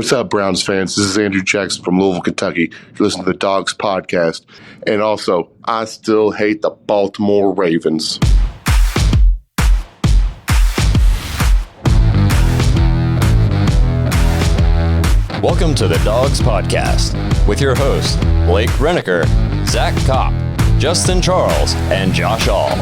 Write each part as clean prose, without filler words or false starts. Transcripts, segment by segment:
What's up, Browns fans? This is Andrew Jackson from Louisville, Kentucky. You listen to the Dogs Podcast. And also, I still hate the Baltimore Ravens. Welcome to the Dogs Podcast with your hosts, Blake Renneker, Zach Kupp, Justin Charles, and Josh All.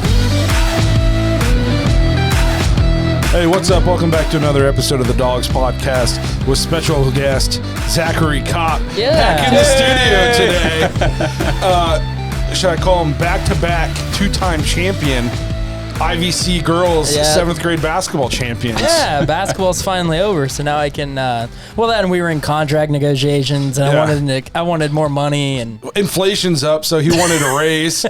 Hey, what's up? Welcome back to another episode of the Dogs Podcast with special guest Zachary Kupp back in the studio today. Should I call him back-to-back two-time champion, IVC girls 7th grade basketball champions? Yeah, basketball's finally over, so now I can. Then we were in contract negotiations, and I wanted more money, and inflation's up, so he wanted a raise.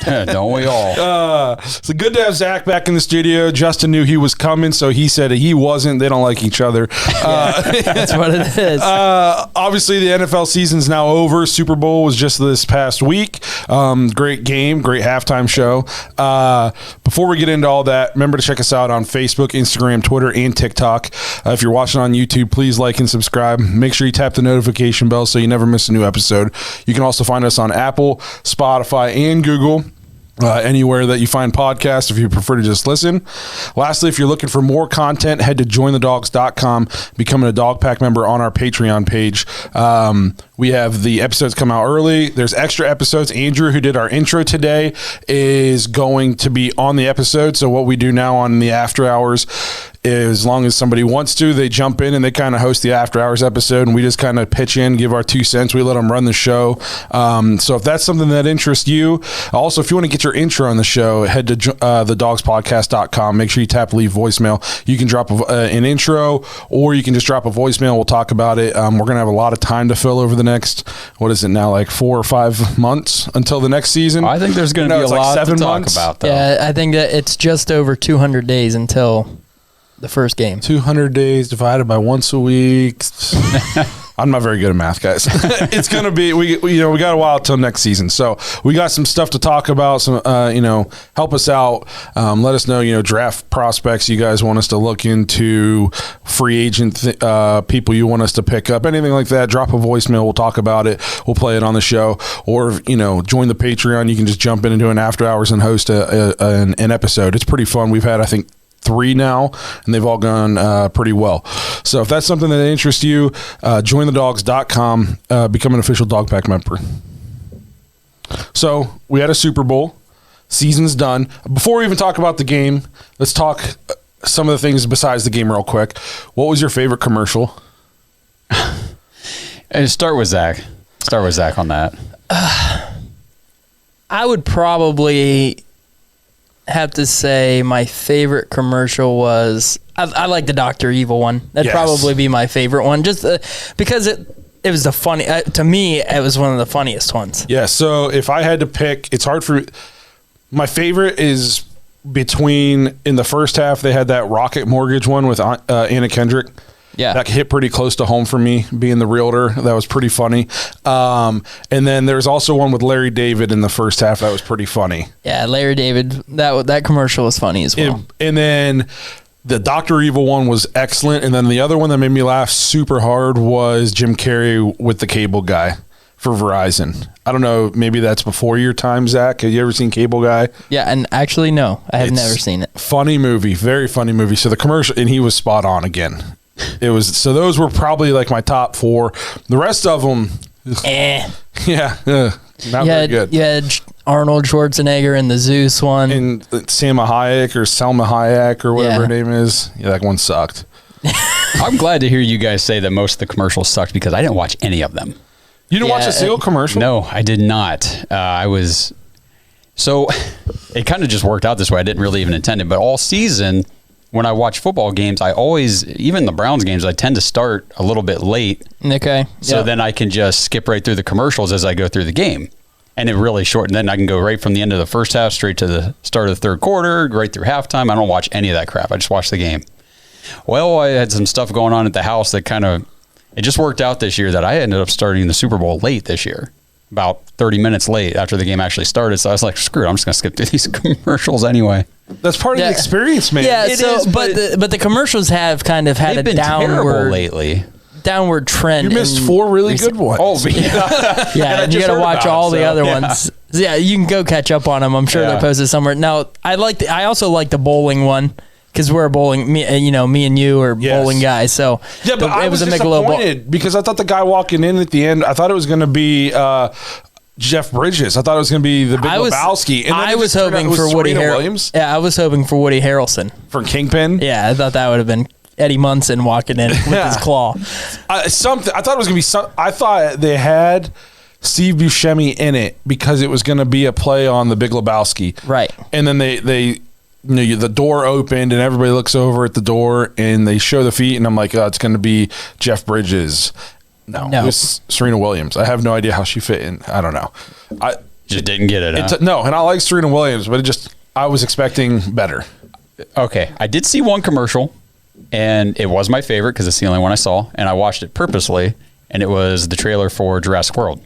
Don't we all? So good to have Zach back in the studio. Justin knew he was coming, so he said he wasn't. They don't like each other. That's what it is. Obviously, the NFL season's now over. Super Bowl was just this past week. Great game, great halftime show. Before we get into all that, remember to check us out on Facebook, Instagram, Twitter, and TikTok. If you're watching on YouTube, please like and subscribe. Make sure you tap the notification bell so you never miss a new episode. You can also find us on Apple, Spotify, and Google. Anywhere that you find podcasts if you prefer to just listen. Lastly, if you're looking for more content, head to jointhedogs.com, becoming a Dog Pack member on our Patreon page. We have the episodes come out early. There's extra episodes. Andrew, who did our intro today, is going to be on the episode. So what we do now on the after hours, as long as somebody wants to, they jump in and they kind of host the after hours episode, and we just kind of pitch in, give our 2 cents. We let them run the show. So if that's something that interests you, also if you want to get your intro on the show, head to thedogspodcast.com. Make sure you tap leave voicemail. You can drop an intro, or you can just drop a voicemail. We'll talk about it. We're going to have a lot of time to fill over the next, what is it now, like 4 or 5 months until the next season. I think there's going to be a lot to talk about, though. Yeah, I think that it's just over 200 days until the first game. 200 days divided by once a week. I'm not very good at math, guys. It's going to be, we got a while till next season. So we got some stuff to talk about, some, help us out. Let us know, draft prospects you guys want us to look into, free agent people you want us to pick up, anything like that. Drop a voicemail. We'll talk about it. We'll play it on the show. Or, join the Patreon. You can just jump in and do an after hours and host an episode. It's pretty fun. We've had, I think, 3 now, and they've all gone pretty well. So if that's something that interests you, jointhedogs.com, become an official Dog Pack member. So we had a Super Bowl. Season's done. Before we even talk about the game, let's talk some of the things besides the game real quick. What was your favorite commercial? Start with Zach. Start with Zach on that. I would probably have to say my favorite commercial was I like the Dr. Evil one. That'd probably be my favorite one, just because it was the funny. To me, it was one of the funniest ones. Yeah. So if I had to pick, it's hard for my favorite is between in the first half they had that Rocket Mortgage one with Anna Kendrick. Yeah, that hit pretty close to home for me, being the realtor. That was pretty funny. And then there's also one with Larry David in the first half that was pretty funny. Yeah, Larry David, that commercial was funny as well. And then the Dr. Evil one was excellent. And then the other one that made me laugh super hard was Jim Carrey with the cable guy for Verizon. I don't know, maybe that's before your time, Zach. Have you ever seen Cable Guy? Yeah, and actually, no, I have never seen it. Funny movie, very funny movie. So the commercial, and he was spot on again. It was, so those were probably like my top 4. The rest of them, not very good. You had Arnold Schwarzenegger in the Zeus one. And Salma Hayek or whatever her name is. Yeah, that one sucked. I'm glad to hear you guys say that most of the commercials sucked because I didn't watch any of them. You didn't watch a single commercial? No, I did not. So it kind of just worked out this way. I didn't really even intend it, but all season when I watch football games, I always, even the Browns games, I tend to start a little bit late. Okay. So then I can just skip right through the commercials as I go through the game. And it really shortened. Then I can go right from the end of the first half straight to the start of the third quarter, right through halftime. I don't watch any of that crap. I just watch the game. Well, I had some stuff going on at the house that it just worked out this year that I ended up starting the Super Bowl late this year. About 30 minutes late after the game actually started. So I was like, screw it, I'm just going to skip through these commercials anyway. That's part of the experience, man. Yeah, but the commercials have kind of had a downward lately. downward trend. You missed 4 really good ones. Oh, yeah. Yeah, and you got to watch all the other ones. Yeah, you can go catch up on them. I'm sure they're posted somewhere. Now, I also like the bowling one because we're a bowling. Me and you are bowling guys. So yeah, but I was disappointed because I thought the guy walking in at the end, I thought it was going to be Jeff Bridges. I thought it was going to be the Big Lebowski. And I was hoping for Woody Williams. Yeah, I was hoping for Woody Harrelson For Kingpin? Yeah, I thought that would have been Eddie Munson walking in with his claw. I thought it was going to be I thought they had Steve Buscemi in it because it was going to be a play on the Big Lebowski. Right. And then they the door opened and everybody looks over at the door and they show the feet and I'm like, oh, it's going to be Jeff Bridges. No, it was Serena Williams. I have no idea how she fit in. I don't know. I just didn't get it. Huh? No, and I like Serena Williams, but I was expecting better. Okay, I did see one commercial, and it was my favorite because it's the only one I saw, and I watched it purposely, and it was the trailer for Jurassic World.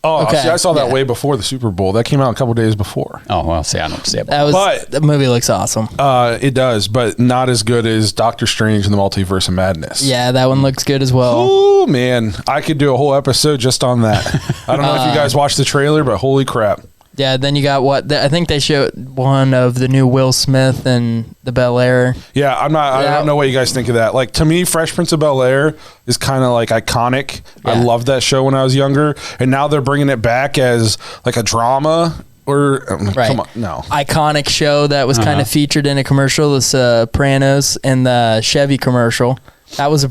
Oh, okay. See, I saw that way before the Super Bowl. That came out a couple days before. Oh, well, see, I don't see it. The movie looks awesome. It does, but not as good as Doctor Strange and the Multiverse of Madness. Yeah, that one looks good as well. Oh, man. I could do a whole episode just on that. I don't know if you guys watched the trailer, but holy crap. Yeah, then you got I think they showed one of the new Will Smith and the Bel-Air. Yeah, I don't know what you guys think of that. Like, to me, Fresh Prince of Bel-Air is kind of like iconic. Yeah. I loved that show when I was younger, and now they're bringing it back as like a drama. Come on, no. Iconic show that was kind of featured in a commercial, the Sopranos and the Chevy commercial. That was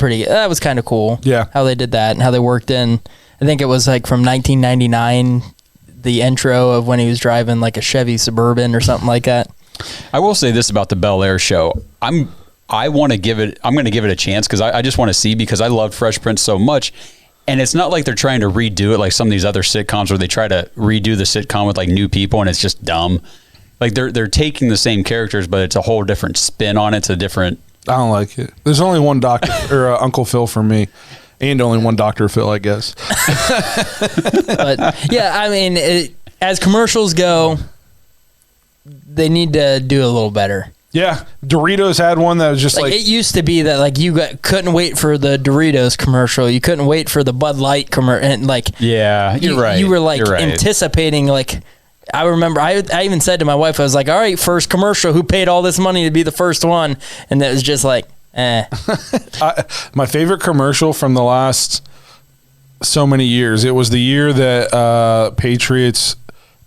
kind of cool. Yeah. How they did that and how they worked in, I think it was like from 1999, the intro of when he was driving like a Chevy Suburban or something like that. I will say this about the Bel-Air show. I'm going to give it a chance because I just want to see, because I loved Fresh Prince so much. And it's not like they're trying to redo it like some of these other sitcoms where they try to redo the sitcom with like new people and it's just dumb. Like they're taking the same characters, but it's a whole different spin on it. It's a different. I don't like it. There's only one Doctor or Uncle Phil for me. And only one Dr. Phil, I guess. But yeah, I mean, as commercials go, they need to do a little better. Yeah, Doritos had one that was just like it used to be that like you couldn't wait for the Doritos commercial, you couldn't wait for the Bud Light commercial, and like you're right. You were like anticipating like. I remember I even said to my wife, I was like, all right, first commercial, who paid all this money to be the first one? And it was just like, my favorite commercial from the last so many years, it was the year that Patriots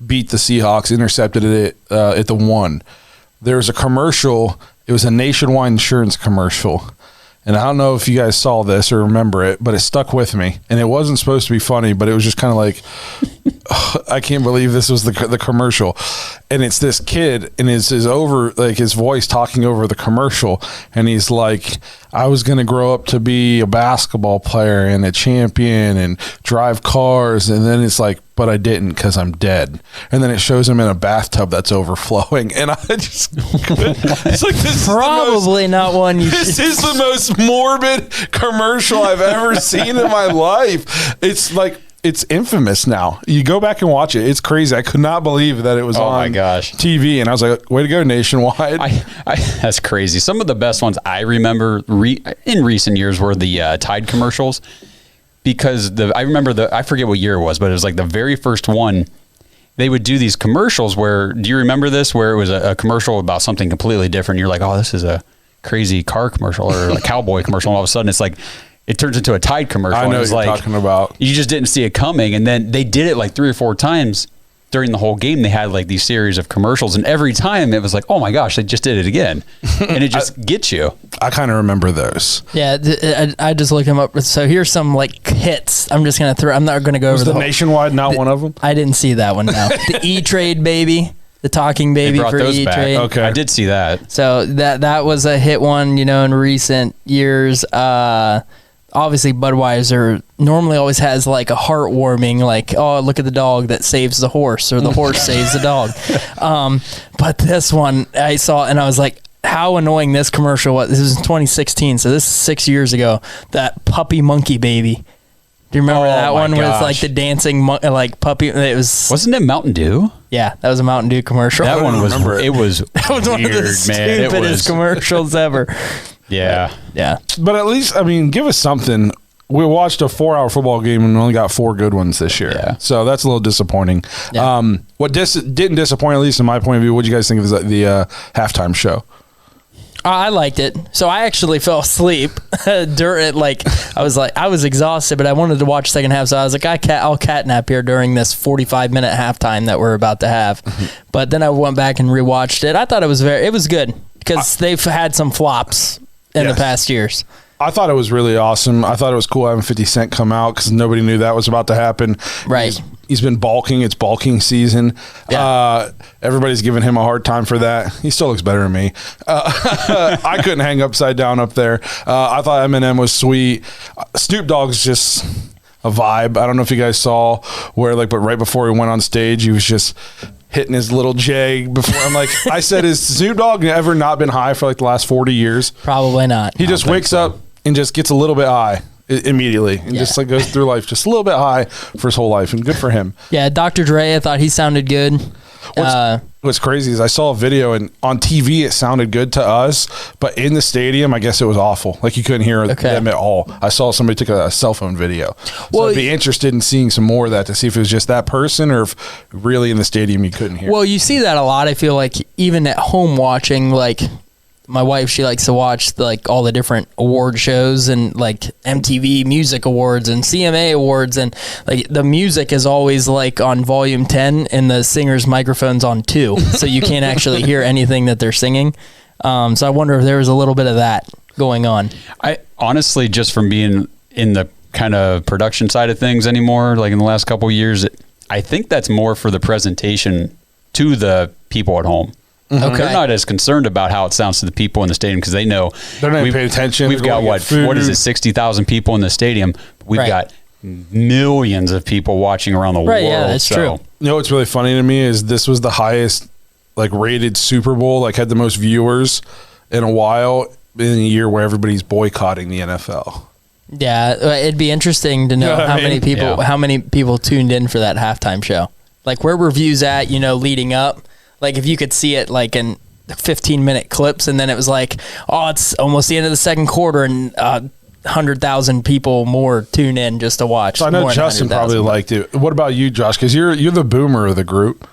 beat the Seahawks, intercepted it at the 1. There was a commercial. It was a Nationwide insurance commercial. And I don't know if you guys saw this or remember it, but it stuck with me. And it wasn't supposed to be funny, but it was just kind of like, I can't believe this was the commercial. And it's this kid and his voice talking over the commercial. And he's like, I was going to grow up to be a basketball player and a champion and drive cars. And then it's like, but I didn't because I'm dead. And then it shows him in a bathtub that's overflowing. And I just, it's like, this probably not one you This is the most morbid commercial I've ever seen in my life. It's like, it's infamous now. You go back and watch it. It's crazy. I could not believe that it was on TV. And I was like, way to go, Nationwide. That's crazy. Some of the best ones I remember in recent years were the Tide commercials. Because I remember I forget what year it was, but it was like the very first one. They would do these commercials where, do you remember this? Where it was a commercial about something completely different. You're like, oh, this is a crazy car commercial or a cowboy commercial. And all of a sudden it's like, it turns into a Tide commercial. I know what you're talking about. You just didn't see it coming. And then they did it like 3 or 4 times during the whole game. They had like these series of commercials. And every time it was like, oh my gosh, they just did it again. And it just gets you. I kind of remember those. Yeah, I just looked them up. So here's some like hits. I'm just going to I'm not going to go over the Nationwide, not one of them? I didn't see that one, no. The E-Trade baby. The talking baby for E-Trade. Okay. I did see that. So that was a hit one, in recent years. Obviously, Budweiser normally always has like a heartwarming, like, oh, look at the dog that saves the horse, or the horse saves the dog. But this one I saw and I was like, how annoying this commercial was. This was in 2016, so this is 6 years ago. That puppy monkey baby. Do you remember that one with like the dancing like puppy? Wasn't it Mountain Dew? Yeah, that was a Mountain Dew commercial. That one was it was that was one of the stupidest commercials ever. Yeah. Yeah. But at least, I mean, give us something. we watched a 4-hour football game and only got 4 good ones this year. Yeah. So that's a little disappointing. Yeah. What didn't disappoint, at least in my point of view, what did you guys think of the halftime show? I liked it. So I actually fell asleep during I was exhausted, but I wanted to watch second half. So I was like, I'll catnap here during this 45-minute halftime that we're about to have. But then I went back and rewatched it. I thought it was good because they've had some flops in the past years. I thought it was really awesome. I thought it was cool having 50 Cent come out because nobody knew that was about to happen. Right. He's been bulking. It's bulking season. Yeah. Everybody's giving him a hard time for that. He still looks better than me. I couldn't hang upside down up there. I thought Eminem was sweet. Snoop Dogg's just a vibe. I don't know if you guys saw where, but right before he went on stage, he was just hitting his little J before. I'm like, I said, has Snoop Dogg ever not been high for the last 40 years? Probably not. He just wakes up and just gets a little bit high immediately and just goes through life just a little bit high for his whole life, and good for him. Yeah, Dr. Dre, I thought he sounded good. What's crazy is I saw a video, and on TV it sounded good to us, but in the stadium I guess it was awful. You couldn't hear them at all. I saw somebody took a cell phone video. So I'd be interested in seeing some more of that to see if it was just that person or if really in the stadium you couldn't hear. Well, you see that a lot. I feel like even at home watching, my wife, she likes to watch all the different award shows and MTV Music Awards and CMA Awards, and the music is always on volume 10 and the singer's microphone's on 2, so you can't actually hear anything that they're singing. So I wonder if there was a little bit of that going on. I honestly, just from being in the kind of production side of things anymore, in the last couple of years, I think that's more for the presentation to the people at home. Okay. They're not as concerned about how it sounds to the people in the stadium because they know they're not paying attention. We've got what is it, 60,000 people in the stadium. We've got millions of people watching around the world. Yeah, that's true. You know what's really funny to me is this was the highest rated Super Bowl, had the most viewers in a while in a year where everybody's boycotting the NFL. Yeah, it'd be interesting to know how many people tuned in for that halftime show. Where were views at, leading up? If you could see it in 15-minute clips, and then it was it's almost the end of the second quarter, and 100,000 people more tune in just to watch. So I know Justin probably liked it. What about you, Josh? Because you're the boomer of the group.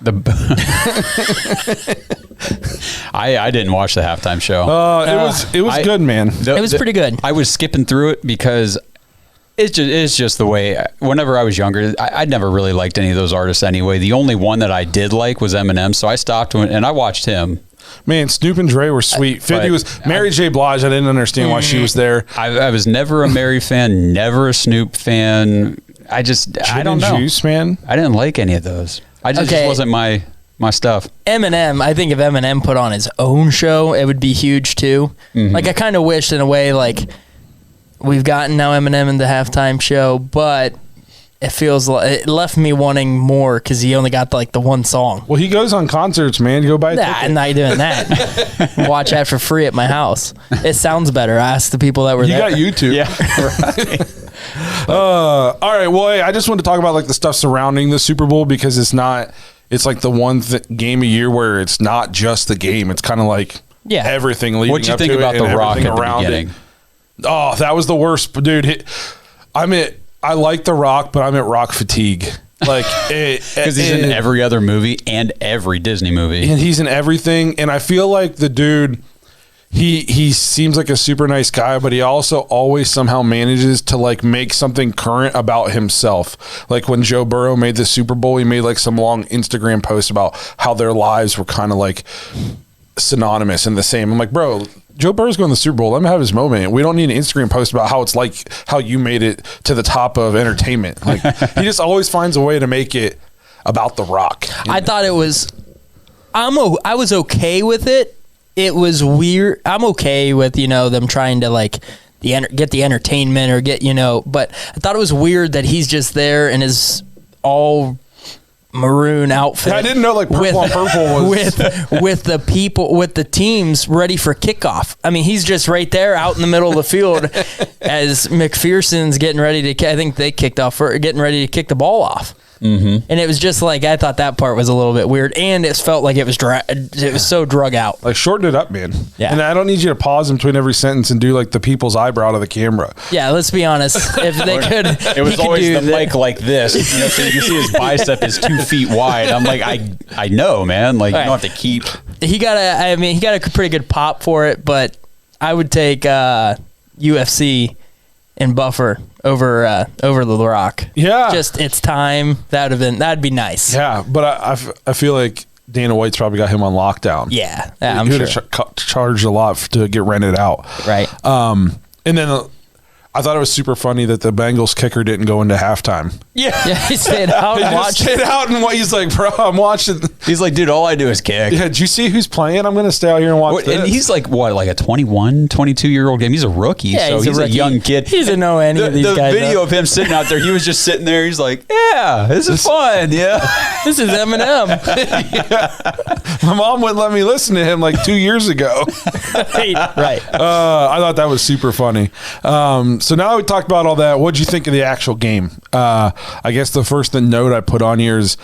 I didn't watch the halftime show. It was good, man. It was pretty good. I was skipping through it because it's just the way. Whenever I was younger, I never really liked any of those artists anyway. The only one that I did like was Eminem, so I stopped and I watched him. Man, Snoop and Dre were sweet. 50 was Mary J. Blige. I didn't understand why she was there. I was never a Mary fan, never a Snoop fan. I don't know. Juice, man. I didn't like any of those. Just wasn't my stuff. Eminem, I think if Eminem put on his own show, it would be huge too. Mm-hmm. I kind of wished in a way we've gotten now Eminem in the halftime show, but it feels it left me wanting more because he only got the one song. Well, he goes on concerts, man. Go buy a ticket. I'm not doing that. Watch that for free at my house. It sounds better. I asked the people that were there. You got YouTube. Yeah, right. All right. Well, hey, I just wanted to talk about the stuff surrounding the Super Bowl because it's not. It's the one game a year where it's not just the game. It's kind of everything leading up to it. What'd you think about The Rock at the beginning? Oh, that was the worst, dude. I like The Rock, but I'm at rock fatigue. Because he's in every other movie and every Disney movie, and he's in everything. And I feel like the dude, he seems like a super nice guy, but he also always somehow manages to make something current about himself. When Joe Burrow made the Super Bowl, he made some long Instagram post about how their lives were kind of synonymous and the same. I'm like, bro, Joe Burrow's going to the Super Bowl. Let him have his moment. We don't need an Instagram post about how it's how you made it to the top of entertainment. He just always finds a way to make it about The Rock. I thought it was. I was okay with it. It was weird. I'm okay with them trying to get the entertainment or get But I thought it was weird that he's just there and is all maroon outfit. I didn't know purple on purple was with the people with the teams ready for kickoff. I mean, he's just right there out in the middle of the field as McPherson's getting ready to. I think they kicked off getting ready to kick the ball off. And it was just like, I thought that part was a little bit weird, and it felt like it was so drug out. Like, shorten it up, man. Yeah. And I don't need you to pause in between every sentence and do like the people's eyebrow to the camera. Yeah, let's be honest. If they could, It was always the mic like this, so you can see his bicep is 2 feet wide. I'm like, I know, man. Like, you don't have to keep. He got a pretty good pop for it, but I would take UFC and Buffer over the Rock. Yeah. Just it's time. That'd be nice. Yeah, but I feel like Dana White's probably got him on lockdown. Yeah, I'm He sure. would have charged a lot to get rented out. Right. And then I thought it was super funny that the Bengals kicker didn't go into halftime. Yeah, he stayed out He and just watched. stayed out and he's like, bro, I'm watching. He's like, dude, all I do is kick. Yeah, did you see who's playing? I'm going to stay out here and watch this. And he's like, what, like a 21, 22-year-old game? He's a rookie, Yeah, so he's a rookie. young kid. He doesn't know any of these the guys. video though. of him sitting out there, he was just sitting there. He's like, yeah, this is fun. Yeah. This is Eminem. My mom wouldn't let me listen to him like 2 years ago. Right. I thought that was super funny. So now we talked about all that. What'd you think of the actual game? I guess the first note I put on here is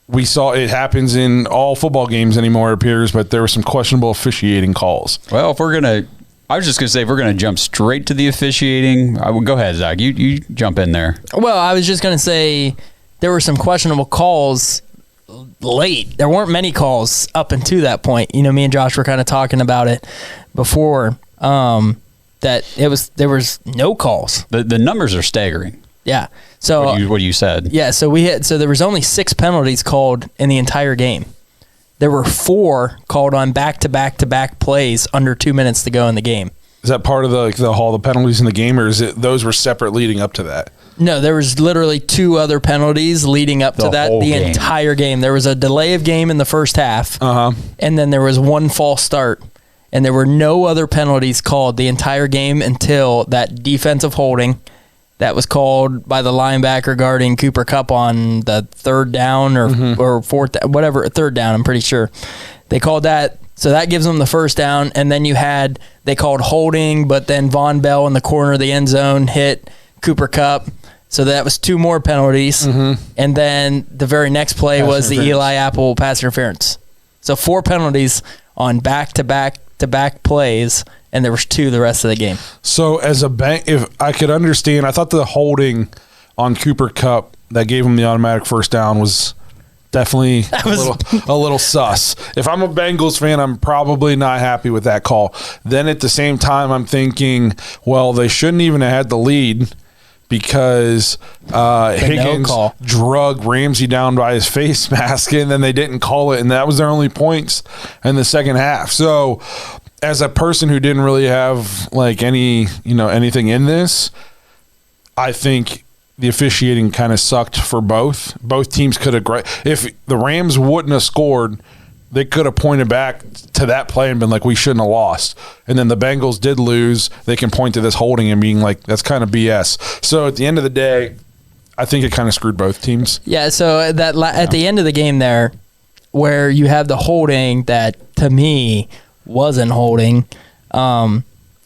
we saw it happens in all football games anymore, it appears, but there were some questionable officiating calls. Well, I was just going to say, if we're going to jump straight to the officiating, I would go ahead, Zach. You jump in there. Well, I was just going to say there were some questionable calls late. There weren't many calls up until that point. Me and Josh were kind of talking about it before. That there was no calls. The numbers are staggering. Yeah. So What you said. yeah. So there was only 6 penalties called in the entire game. There were 4 called on back-to-back plays under 2 minutes to go in the game. Is that part of the penalties in the game, or is it those were separate leading up to that? No, there was literally 2 other penalties leading up to that. The entire game. There was a delay of game in the first half, and then there was 1 false start. And there were no other penalties called the entire game until that defensive holding that was called by the linebacker guarding Cooper Kupp on the 3rd down or fourth, whatever, 3rd down, I'm pretty sure. They called that, so that gives them the first down. And then they called holding, but then Von Bell in the corner of the end zone hit Cooper Kupp. So that was 2 more penalties. And then the very next play was the Eli Apple pass interference. So 4 penalties on back-to-back plays, and there was 2 the rest of the game. So as if I could understand, I thought the holding on Cooper Kupp that gave him the automatic first down was definitely a little sus. If I'm a Bengals fan, I'm probably not happy with that call. Then at the same time, I'm thinking, well, they shouldn't even have had the lead because Higgins drug Ramsey down by his face mask, and then they didn't call it, and that was their only points in the second half. So as a person who didn't really have like anything in this, I think the officiating kind of sucked for both. Both teams could have if the Rams wouldn't have scored, they could have pointed back to that play and been like, we shouldn't have lost. And then the Bengals did lose. They can point to this holding and being like, that's kind of BS. So at the end of the day, I think it kind of screwed both teams. Yeah, so at the end of the game there, where you have the holding that, to me, wasn't holding.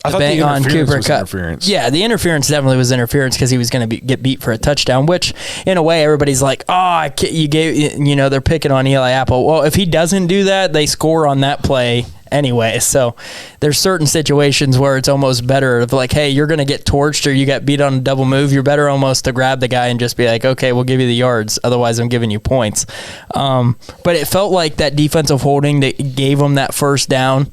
I thought the interference was interference. Yeah, the interference definitely was interference because he was going to get beat for a touchdown, which, in a way, everybody's like, they're picking on Eli Apple. Well, if he doesn't do that, they score on that play anyway. So there's certain situations where it's almost better of like, hey, you're going to get torched or you got beat on a double move. You're better almost to grab the guy and just be like, okay, we'll give you the yards. Otherwise, I'm giving you points. But it felt like that defensive holding that gave him that first down.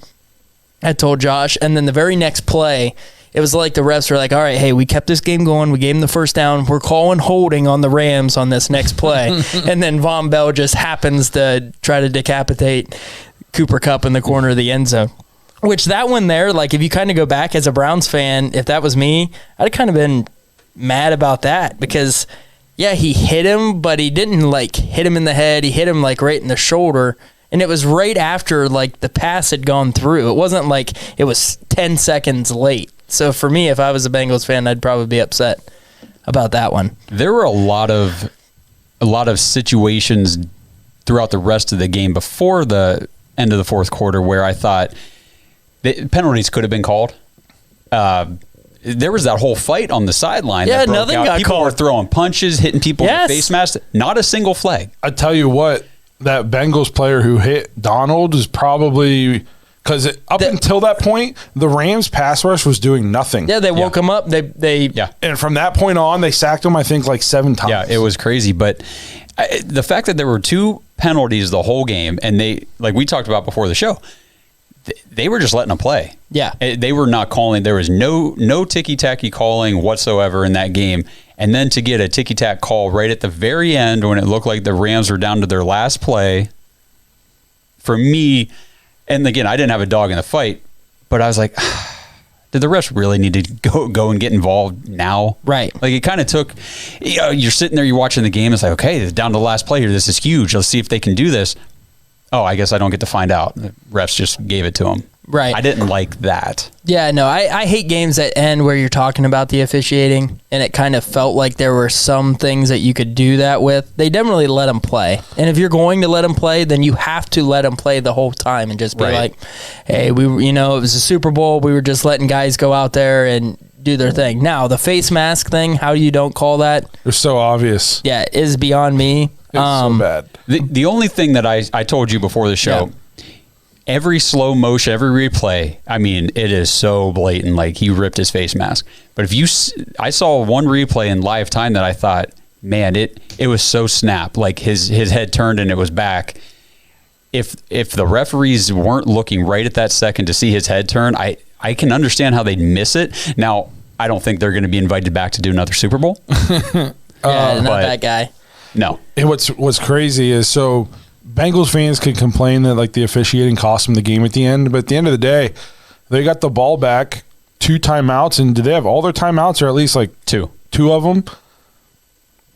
I told Josh, and then the very next play, it was like the refs were like, all right, hey, we kept this game going. We gave him the first down. We're calling holding on the Rams on this next play. And then Von Bell just happens to try to decapitate Cooper Kupp in the corner of the end zone. Which that one there, like if you kind of go back as a Browns fan, if that was me, I'd kind of been mad about that because, yeah, he hit him, but he didn't like hit him in the head. He hit him like right in the shoulder. And it was right after like the pass had gone through. It wasn't like it was 10 seconds late. So for me, if I was a Bengals fan, I'd probably be upset about that one. There were a lot of situations throughout the rest of the game before the end of the fourth quarter where I thought the penalties could have been called. there was that whole fight on the sideline. Yeah, that broke nothing out. got People called. were throwing punches, hitting people in the face mask. Not a single flag. I tell you what, that Bengals player who hit Donald is probably because up until that point, the Rams pass rush was doing nothing. Yeah, they woke him up. They and from that point on, they sacked him. I think like 7 times. Yeah, it was crazy. But the fact that there were 2 penalties the whole game, and they, like we talked about before the show, they were just letting them play. Yeah. They were not calling. There was no ticky-tacky calling whatsoever in that game. And then to get a ticky-tack call right at the very end when it looked like the Rams were down to their last play, for me, and again, I didn't have a dog in the fight, but I was like, did the refs really need to go and get involved now? Right. Like it kind of took, you're sitting there, you're watching the game. It's like, okay, it's down to the last play here. This is huge. Let's see if they can do this. Oh, I guess I don't get to find out. The refs just gave it to them. Right. I didn't like that. Yeah, no, I hate games that end where you're talking about the officiating, and it kind of felt like there were some things that you could do that with. They definitely let them play. And if you're going to let them play, then you have to let them play the whole time and just be like, hey, it was a Super Bowl. We were just letting guys go out there and do their thing. Now, the face mask thing, how you don't call that? It was so obvious. Yeah, is beyond me. It's so bad. The only thing that I told you before the show, every slow motion, every replay, I mean, it is so blatant. Like he ripped his face mask. But I saw one replay in live time that I thought, man, it was so snap. Like his head turned and it was back. If the referees weren't looking right at that second to see his head turn, I can understand how they'd miss it. Now, I don't think they're going to be invited back to do another Super Bowl. Not that guy. No. And what's crazy is so Bengals fans could complain that like the officiating cost them the game at the end, but at the end of the day, they got the ball back, 2 timeouts, and did they have all their timeouts or at least like two of them?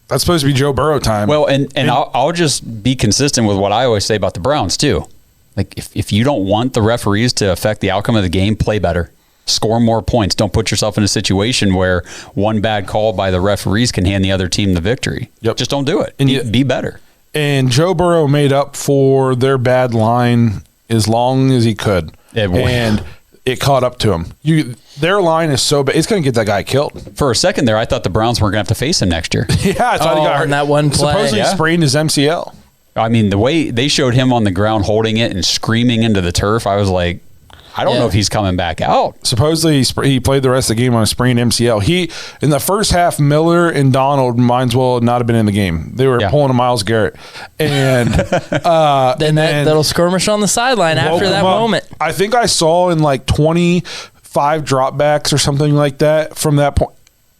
That's supposed to be Joe Burrow time. Well, and I'll just be consistent with what I always say about the Browns too. Like if you don't want the referees to affect the outcome of the game, play better. Score more points. Don't put yourself in a situation where one bad call by the referees can hand the other team the victory. Yep. Just don't do it. And be better. And Joe Burrow made up for their bad line as long as he could. And it caught up to him. Their line is so bad. It's going to get that guy killed. For a second there, I thought the Browns weren't going to have to face him next year. Yeah, I thought he got hurt. In that one play. Supposedly sprained his MCL. I mean, the way they showed him on the ground holding it and screaming into the turf, I was like, I don't know if he's coming back out. Supposedly he played the rest of the game on a sprained MCL. In the first half, Miller and Donald might as well not have been in the game. They were pulling a Myles Garrett. And then that little skirmish on the sideline after that moment. I think I saw in like 25 dropbacks or something like that. From that point,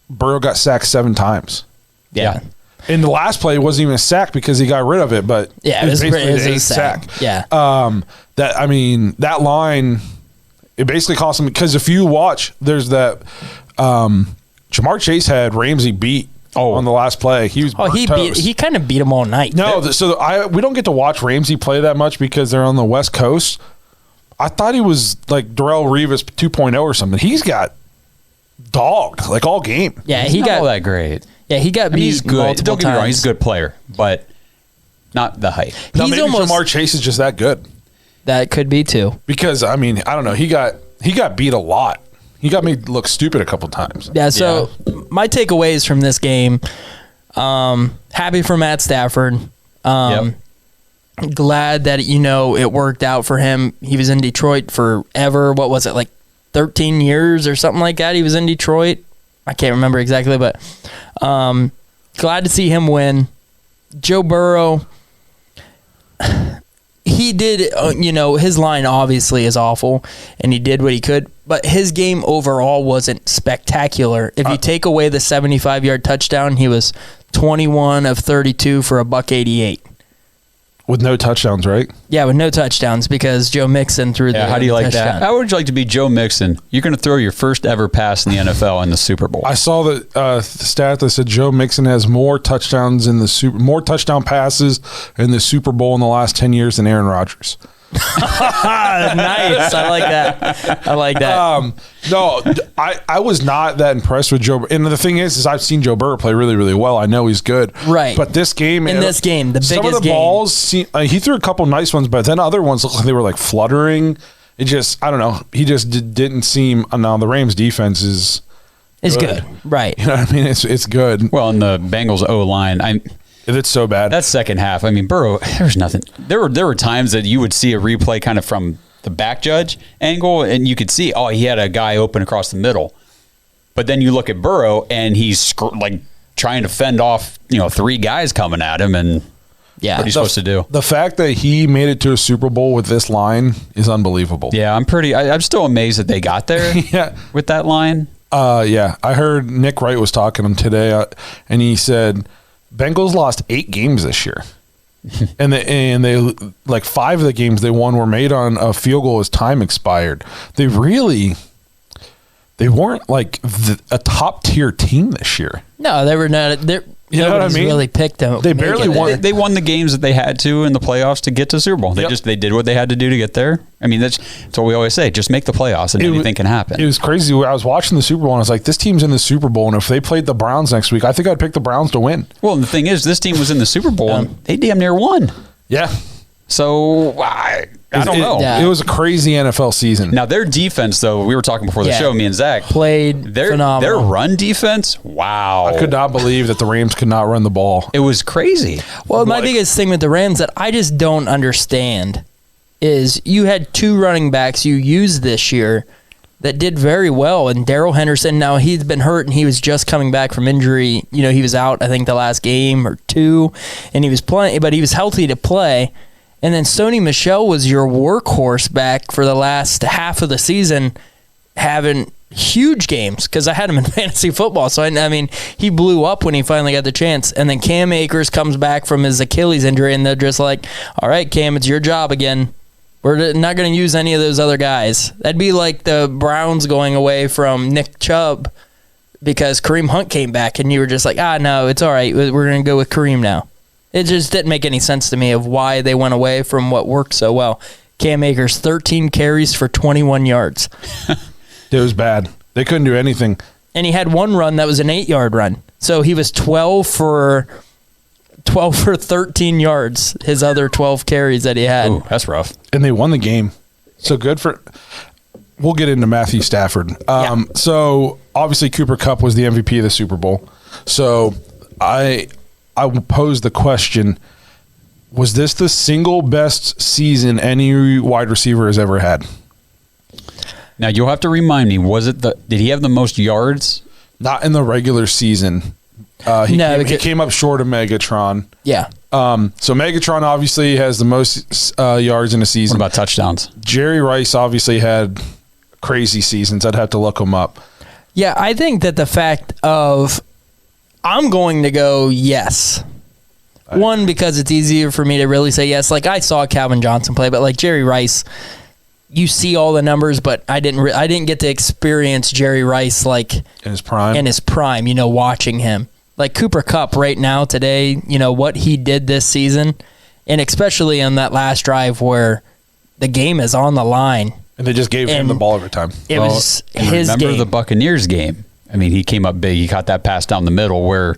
Burrow got sacked 7 times. Yeah. And the last play wasn't even a sack because he got rid of it, but it was basically a sack. Yeah. That line, it basically cost him because if you watch, there's that Jamar Chase had Ramsey beat on the last play. He was he kind of beat him all night. No, we don't get to watch Ramsey play that much because they're on the West Coast. I thought he was like Darrelle Revis 2.0 or something. He's got dogged like all game. Yeah, he got all that great. Yeah, he got beat. He's good. Don't get me wrong, he's a good player, but not the height. Maybe Jamar Chase is just that good. That could be too. Because I mean, I don't know. He got beat a lot. He got made look stupid a couple times. Yeah. So my takeaways from this game: happy for Matt Stafford. Glad that it worked out for him. He was in Detroit forever. What was it, like 13 years or something like that? He was in Detroit. I can't remember exactly, but glad to see him win. Joe Burrow, he did, his line obviously is awful, and he did what he could, but his game overall wasn't spectacular. If you take away the 75-yard touchdown, he was 21 of 32 for $188. With no touchdowns, right? Yeah, with no touchdowns because Joe Mixon threw the how do you like touchdown. that? How would you like to be Joe Mixon? You're going to throw your first ever pass in the NFL in the Super Bowl. I saw the stat that said Joe Mixon has more touchdowns more touchdown passes in the Super Bowl in the last 10 years than Aaron Rodgers. Nice. I like that. No, I was not that impressed with Joe. And the thing is I've seen Joe Burrow play really, really well. I know he's good. Right. But this game, the biggest game. Some of the balls, he threw a couple nice ones, but then other ones looked like they were like fluttering. It just, I don't know. He just didn't seem. Now the Rams defense is It's good. Right. You know what I mean? It's good. Well, in the Bengals O-line, It's so bad. that second half, I mean, Burrow, there was nothing. There were times that you would see a replay kind of from the back judge angle, and you could see, he had a guy open across the middle. But then you look at Burrow, and he's like trying to fend off, 3 guys coming at him, and what he's supposed to do. The fact that he made it to a Super Bowl with this line is unbelievable. Yeah, I'm still amazed that they got there with that line. Yeah. I heard Nick Wright was talking to him today, and he said Bengals lost 8 games this year. and they like 5 of the games they won were made on a field goal as time expired. They weren't like a top tier team this year. No, they were not. You know what I mean? Really picked them. They barely won. They won the games that they had to in the playoffs to get to Super Bowl. They did what they had to do to get there. I mean, that's what we always say. Just make the playoffs, and anything can happen. It was crazy. I was watching the Super Bowl, and I was like, "This team's in the Super Bowl, and if they played the Browns next week, I think I'd pick the Browns to win." Well, and the thing is, this team was in the Super Bowl, and they damn near won. Yeah. So I don't know. It was a crazy NFL season. Now their defense, though, we were talking before the show. Me and Zach played phenomenal. Their run defense. Wow, I could not believe that the Rams could not run the ball. It was crazy. Well, my biggest thing with the Rams that I just don't understand is you had 2 running backs you used this year that did very well, and Darrell Henderson. Now he's been hurt and he was just coming back from injury. He was out I think the last game or 2, and he was playing, but he was healthy to play. And then Sony Michel was your workhorse back for the last half of the season, having huge games because I had him in fantasy football. So, I mean, he blew up when he finally got the chance. And then Cam Akers comes back from his Achilles injury, and they're just like, all right, Cam, it's your job again. We're not going to use any of those other guys. That'd be like the Browns going away from Nick Chubb because Kareem Hunt came back, and you were just like, no, it's all right. We're going to go with Kareem now. It just didn't make any sense to me of why they went away from what worked so well. Cam Akers, 13 carries for 21 yards. It was bad. They couldn't do anything. And he had one run that was an 8-yard run. So he was 12 for 13 yards, his other 12 carries that he had. Ooh, that's rough. And they won the game. So good for... We'll get into Matthew Stafford. So obviously Cooper Kupp was the MVP of the Super Bowl. So I will pose the question, was this the single best season any wide receiver has ever had? Now, you'll have to remind me, did he have the most yards? Not in the regular season. He came up short of Megatron. Yeah. So Megatron obviously has the most yards in a season. What about touchdowns? Jerry Rice obviously had crazy seasons. I'd have to look him up. Yeah, I think that the fact of... I'm going to go yes. One, because it's easier for me to really say yes. Like, I saw Calvin Johnson play, but like Jerry Rice, you see all the numbers, but I didn't get to experience Jerry Rice like in his prime. Watching him. Like Cooper Kupp right now today, what he did this season, and especially on that last drive where the game is on the line. And they just gave him the ball every time. It was his game. Remember the Buccaneers game? I mean, he came up big. He caught that pass down the middle where,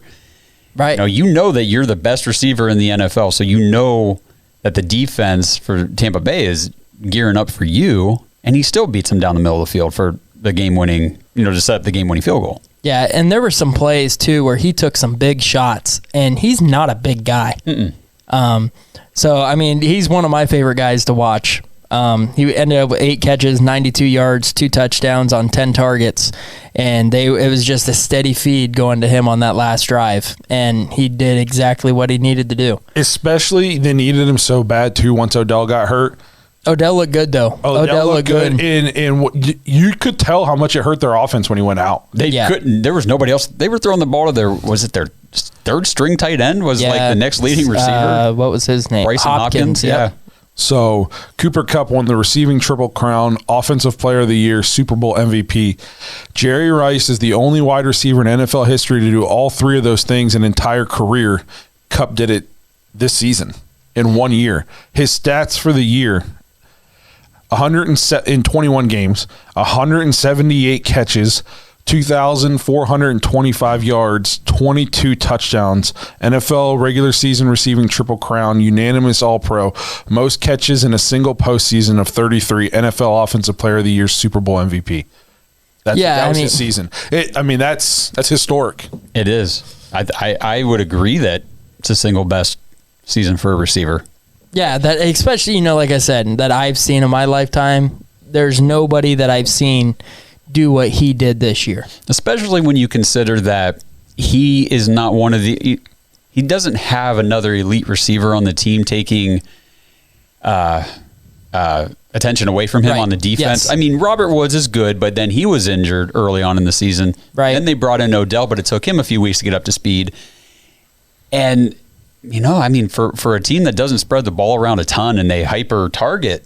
you know that you're the best receiver in the NFL, so you know that the defense for Tampa Bay is gearing up for you, and he still beats him down the middle of the field for the game-winning, to set up the game-winning field goal. Yeah, and there were some plays, too, where he took some big shots, and he's not a big guy. So, I mean, he's one of my favorite guys to watch. He ended up with 8 catches, 92 yards, 2 touchdowns on 10 targets, and it was just a steady feed going to him on that last drive, and he did exactly what he needed to do. Especially they needed him so bad too once Odell got hurt. Odell looked good though. Odell looked good, and you could tell how much it hurt their offense when he went out. They couldn't. There was nobody else. They were throwing the ball to their third string tight end was like the next leading receiver. What was his name? Bryson Hopkins. Yeah. So Cooper Kupp won the receiving triple crown, Offensive Player of the Year, Super Bowl MVP. Jerry Rice is the only wide receiver in NFL history to do all 3 of those things in an entire career. Kupp did it this season in 1 year. His stats for the year: in 21 games, 178 catches, 2,425 yards, 22 touchdowns, NFL regular season receiving triple crown, unanimous All-Pro, most catches in a single postseason of 33, NFL Offensive Player of the Year, Super Bowl MVP. That was his season. That's historic. It is. I would agree that it's a single best season for a receiver. Yeah, that especially, like I said, that I've seen in my lifetime, there's nobody that I've seen do what he did this year. Especially when you consider that he is not one of the... He doesn't have another elite receiver on the team taking attention away from him on the defense. Yes. I mean, Robert Woods is good, but then he was injured early on in the season. Right. Then they brought in Odell, but it took him a few weeks to get up to speed. And... for a team that doesn't spread the ball around a ton and they hyper target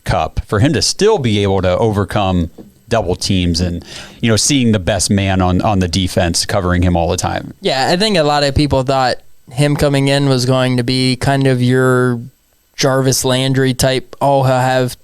Kupp, for him to still be able to overcome double teams and, seeing the best man on the defense covering him all the time. Yeah, I think a lot of people thought him coming in was going to be kind of your Jarvis Landry type. He'll have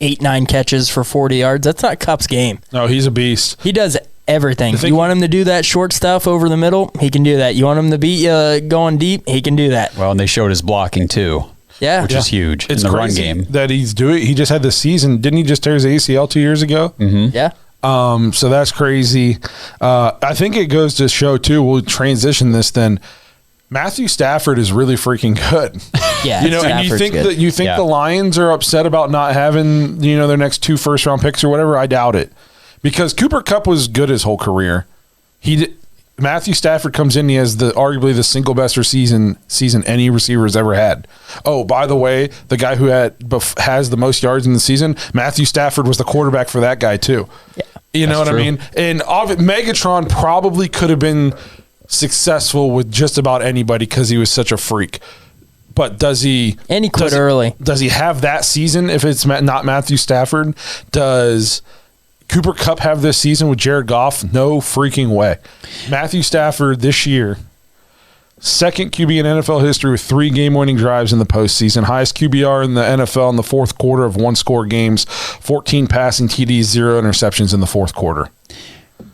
8-9 catches for 40 yards. That's not Kupp's game. No, he's a beast. He does everything. You want him to do that short stuff over the middle, he can do that. You want him to beat you going deep, he can do that. Well, and they showed his blocking too. Yeah. Which is huge it's in the run game. That he's doing. He just had this season. Didn't he just tear his ACL 2 years ago? Mm-hmm. Yeah. So that's crazy. I think it goes to show too, we'll transition this then. Matthew Stafford is really freaking good. Yeah. And you think the Lions are upset about not having, their next 2 first-round picks or whatever? I doubt it. Because Cooper Kupp was good his whole career. Matthew Stafford comes in, he has arguably the single best season any receiver has ever had. Oh, by the way, the guy who has the most yards in the season, Matthew Stafford was the quarterback for that guy too. Yeah, you know what I mean? And Megatron probably could have been successful with just about anybody because he was such a freak. But does he? And he quit early. Does he have that season if it's not Matthew Stafford? Does Cooper Kupp have this season with Jared Goff? No freaking way. Matthew Stafford this year, second QB in NFL history with 3 game-winning drives in the postseason, highest QBR in the NFL in the fourth quarter of one-score games, 14 passing TDs, 0 interceptions in the fourth quarter.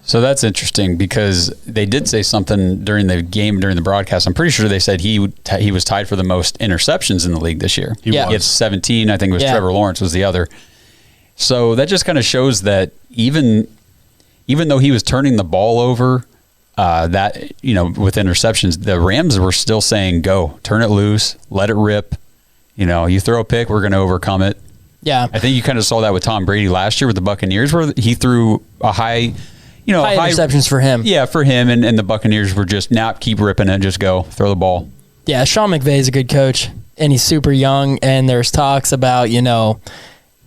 So that's interesting because they did say something during the broadcast. I'm pretty sure they said he was tied for the most interceptions in the league this year. He had 17. I think it was Trevor Lawrence was the other. So that just kind of shows that even though he was turning the ball over, with interceptions, the Rams were still saying, go, turn it loose, let it rip. You throw a pick, we're going to overcome it. Yeah. I think you kind of saw that with Tom Brady last year with the Buccaneers where he threw a high interceptions for him. Yeah, for him. And the Buccaneers were just, keep ripping it, just go, throw the ball. Yeah, Sean McVay is a good coach, and he's super young, and there's talks about,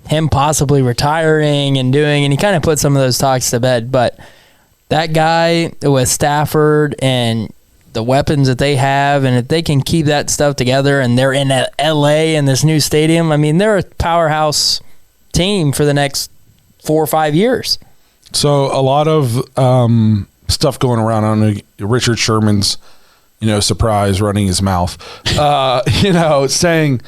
him possibly retiring and he kind of put some of those talks to bed. But that guy with Stafford and the weapons that they have, and if they can keep that stuff together and they're in LA in this new stadium, they're a powerhouse team for the next 4 or 5 years. So a lot of stuff going around on Richard Sherman's, surprise running his mouth, saying,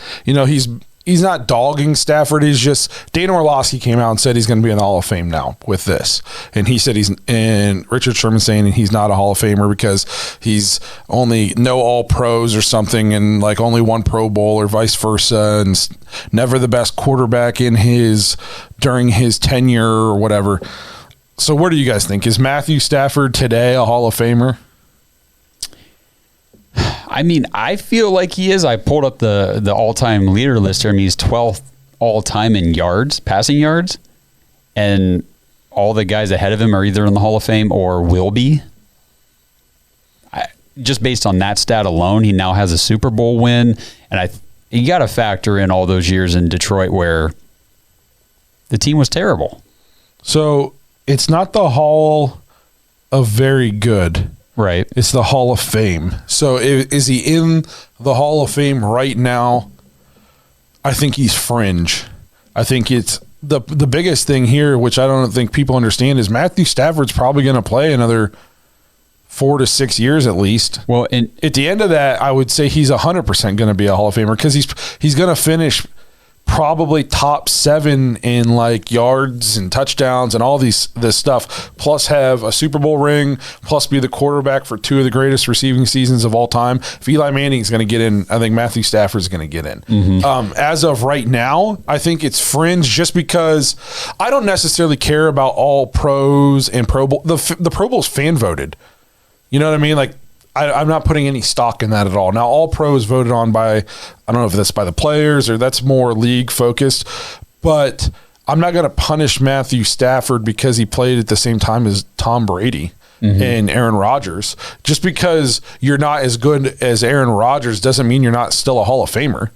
he's not dogging Stafford. He's just, Dana Orlovsky came out and said he's going to be in the Hall of Fame now with this. And he said and Richard Sherman saying he's not a Hall of Famer because he's only all pros or something and like only 1 Pro Bowl or vice versa and never the best quarterback during his tenure or whatever. So what do you guys think? Is Matthew Stafford today a Hall of Famer? I feel like he is. I pulled up the all-time leader list here. He's 12th all-time in yards, passing yards, and all the guys ahead of him are either in the Hall of Fame or will be. Just based on that stat alone, he now has a Super Bowl win, and you got to factor in all those years in Detroit where the team was terrible. So it's not the Hall of Very Good. Right. It's the Hall of Fame. So is he in the Hall of Fame right now? I think he's fringe. I think it's the biggest thing here, which I don't think people understand, is Matthew Stafford's probably going to play another 4 to 6 years at least. Well, and at the end of that, I would say he's 100% going to be a Hall of Famer because he's going to finish probably top 7 in like yards and touchdowns and all this stuff, plus have a Super Bowl ring, plus be the quarterback for 2 of the greatest receiving seasons of all time. If Eli Manning is going to get in, I think Matthew Stafford is going to get in. As of right now, I think it's fringe just because I don't necessarily care about all pros and Pro Bowl. The Pro Bowl's fan voted. You know what I mean? Like, I'm not putting any stock in that at all. Now, all pros voted on by, I don't know if that's by the players or that's more league focused, but I'm not going to punish Matthew Stafford because he played at the same time as Tom Brady and Aaron Rodgers. Just because you're not as good as Aaron Rodgers doesn't mean you're not still a Hall of Famer.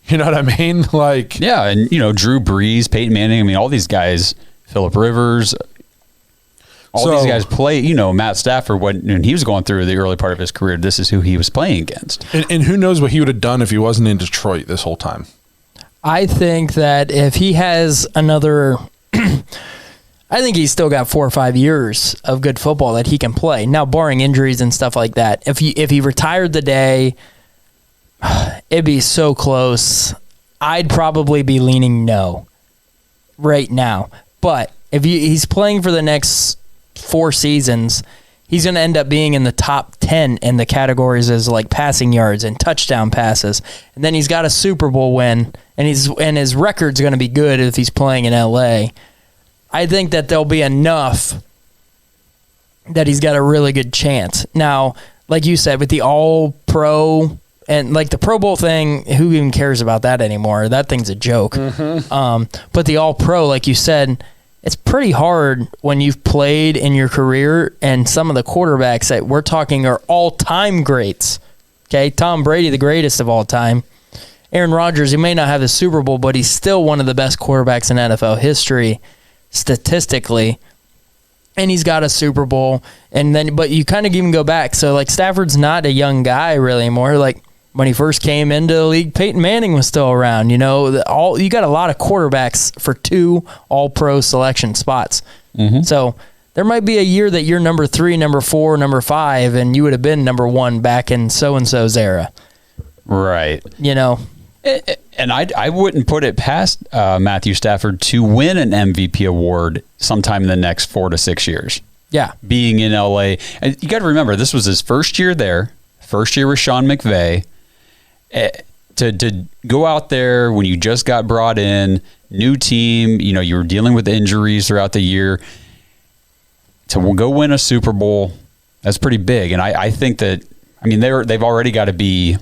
You know what I mean? Like, yeah, and Drew Brees, Peyton Manning. I mean, all these guys, Phillip Rivers. These guys play, Matt Stafford, when he was going through the early part of his career, this is who he was playing against. And who knows what he would have done if he wasn't in Detroit this whole time. I think that if he has another, I think he's still got 4 or 5 years of good football that he can play. Now, barring injuries and stuff like that, if he retired today, it'd be so close. I'd probably be leaning no right now. But if he's playing for the next 4 seasons, he's going to end up being in the top 10 in the categories as like passing yards and touchdown passes. And then he's got a Super Bowl win, and his record's going to be good if he's playing in LA. I think that there'll be enough that he's got a really good chance. Now, like you said, with the All-Pro and like the Pro Bowl thing, who even cares about that anymore? That thing's a joke. But the All-Pro, like you said, it's pretty hard when you've played in your career and some of the quarterbacks that we're talking are all-time greats. Okay, Tom Brady, the greatest of all time. Aaron Rodgers, he may not have the Super Bowl, but he's still one of the best quarterbacks in NFL history statistically. And he's got a Super Bowl. But you kind of even go back. So, like, Stafford's not a young guy really anymore. Like, when he first came into the league, Peyton Manning was still around. You got a lot of quarterbacks for 2 all-pro selection spots. So there might be a year that you're number 3, number 4, number 5, and you would have been number 1 back in so-and-so's era. Right. And I wouldn't put it past Matthew Stafford to win an MVP award sometime in the next 4 to 6 years. Yeah. Being in LA. And you got to remember, this was his first year there. First year with Sean McVay. To go out there when you just got brought in, new team, you were dealing with injuries throughout the year, to go win a Super Bowl, that's pretty big. And I think that, they've already got to be,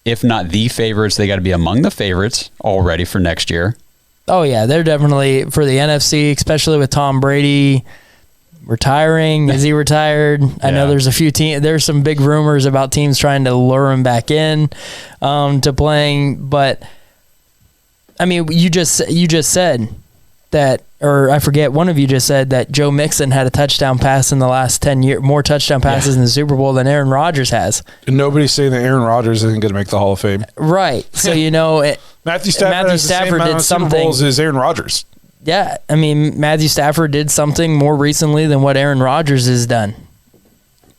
if not the favorites, they got to be among the favorites already for next year. Oh, yeah, they're definitely for the NFC, especially with Tom Brady retiring. Is he retired? I know there's a few teams. There's some big rumors about teams trying to lure him back in to playing. But you just said that, or I forget. One of you just said that Joe Mixon had a touchdown pass in the last 10 years, more touchdown passes in the Super Bowl than Aaron Rodgers has. And nobody's saying that Aaron Rodgers isn't going to make the Hall of Fame. Right. So Matthew Stafford has the same amount of Super Bowls as Aaron Rodgers. Yeah, Matthew Stafford did something more recently than what Aaron Rodgers has done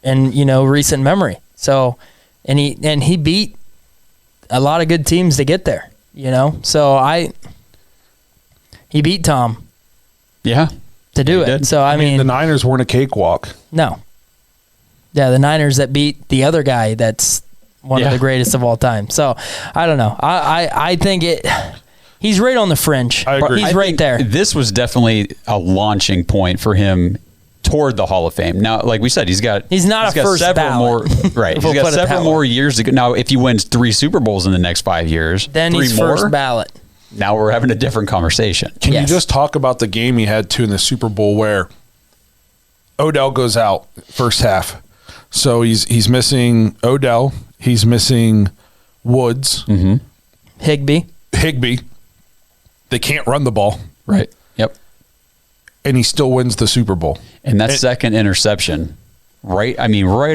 in, recent memory. So, and he beat a lot of good teams to get there, So he beat Tom. Yeah. To do it. Did. So, the Niners weren't a cakewalk. No. Yeah, the Niners that beat the other guy that's one of the greatest of all time. So, I don't know. I think he's right on the fringe. I agree. He's right there. This was definitely a launching point for him toward the Hall of Fame. Now, like we said, he's got first several ballot. more right. He's got several more years to go. Now, if he wins 3 Super Bowls in the next 5 years, then 3 he's more, first ballot. Now we're having a different conversation. Can you just talk about the game he had in the Super Bowl where Odell goes out first half? So he's missing Odell. He's missing Woods. Higbee. They can't run the ball. Right. Yep. And he still wins the Super Bowl. And that second interception, right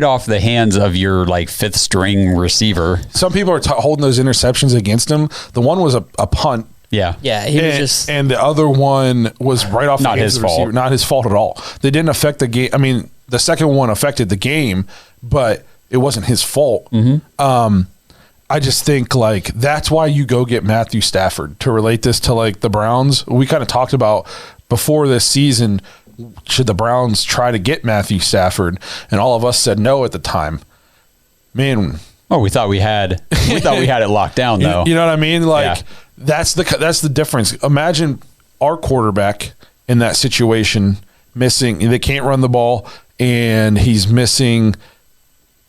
off the hands of your 5th string receiver. Some people are holding those interceptions against him. The one was a punt. Yeah. Yeah, he was just... And the other one was right off the hands of the receiver. Not his fault at all. They didn't affect the game. The second one affected the game, but it wasn't his fault. I just think like that's why you go get Matthew Stafford. To relate this to like the Browns, we kind of talked about before this season, should the Browns try to get Matthew Stafford? And all of us said no at the time. Man, we thought we had it locked down though. You know what I mean? Like that's the difference. Imagine our quarterback in that situation missing. They can't run the ball, and he's missing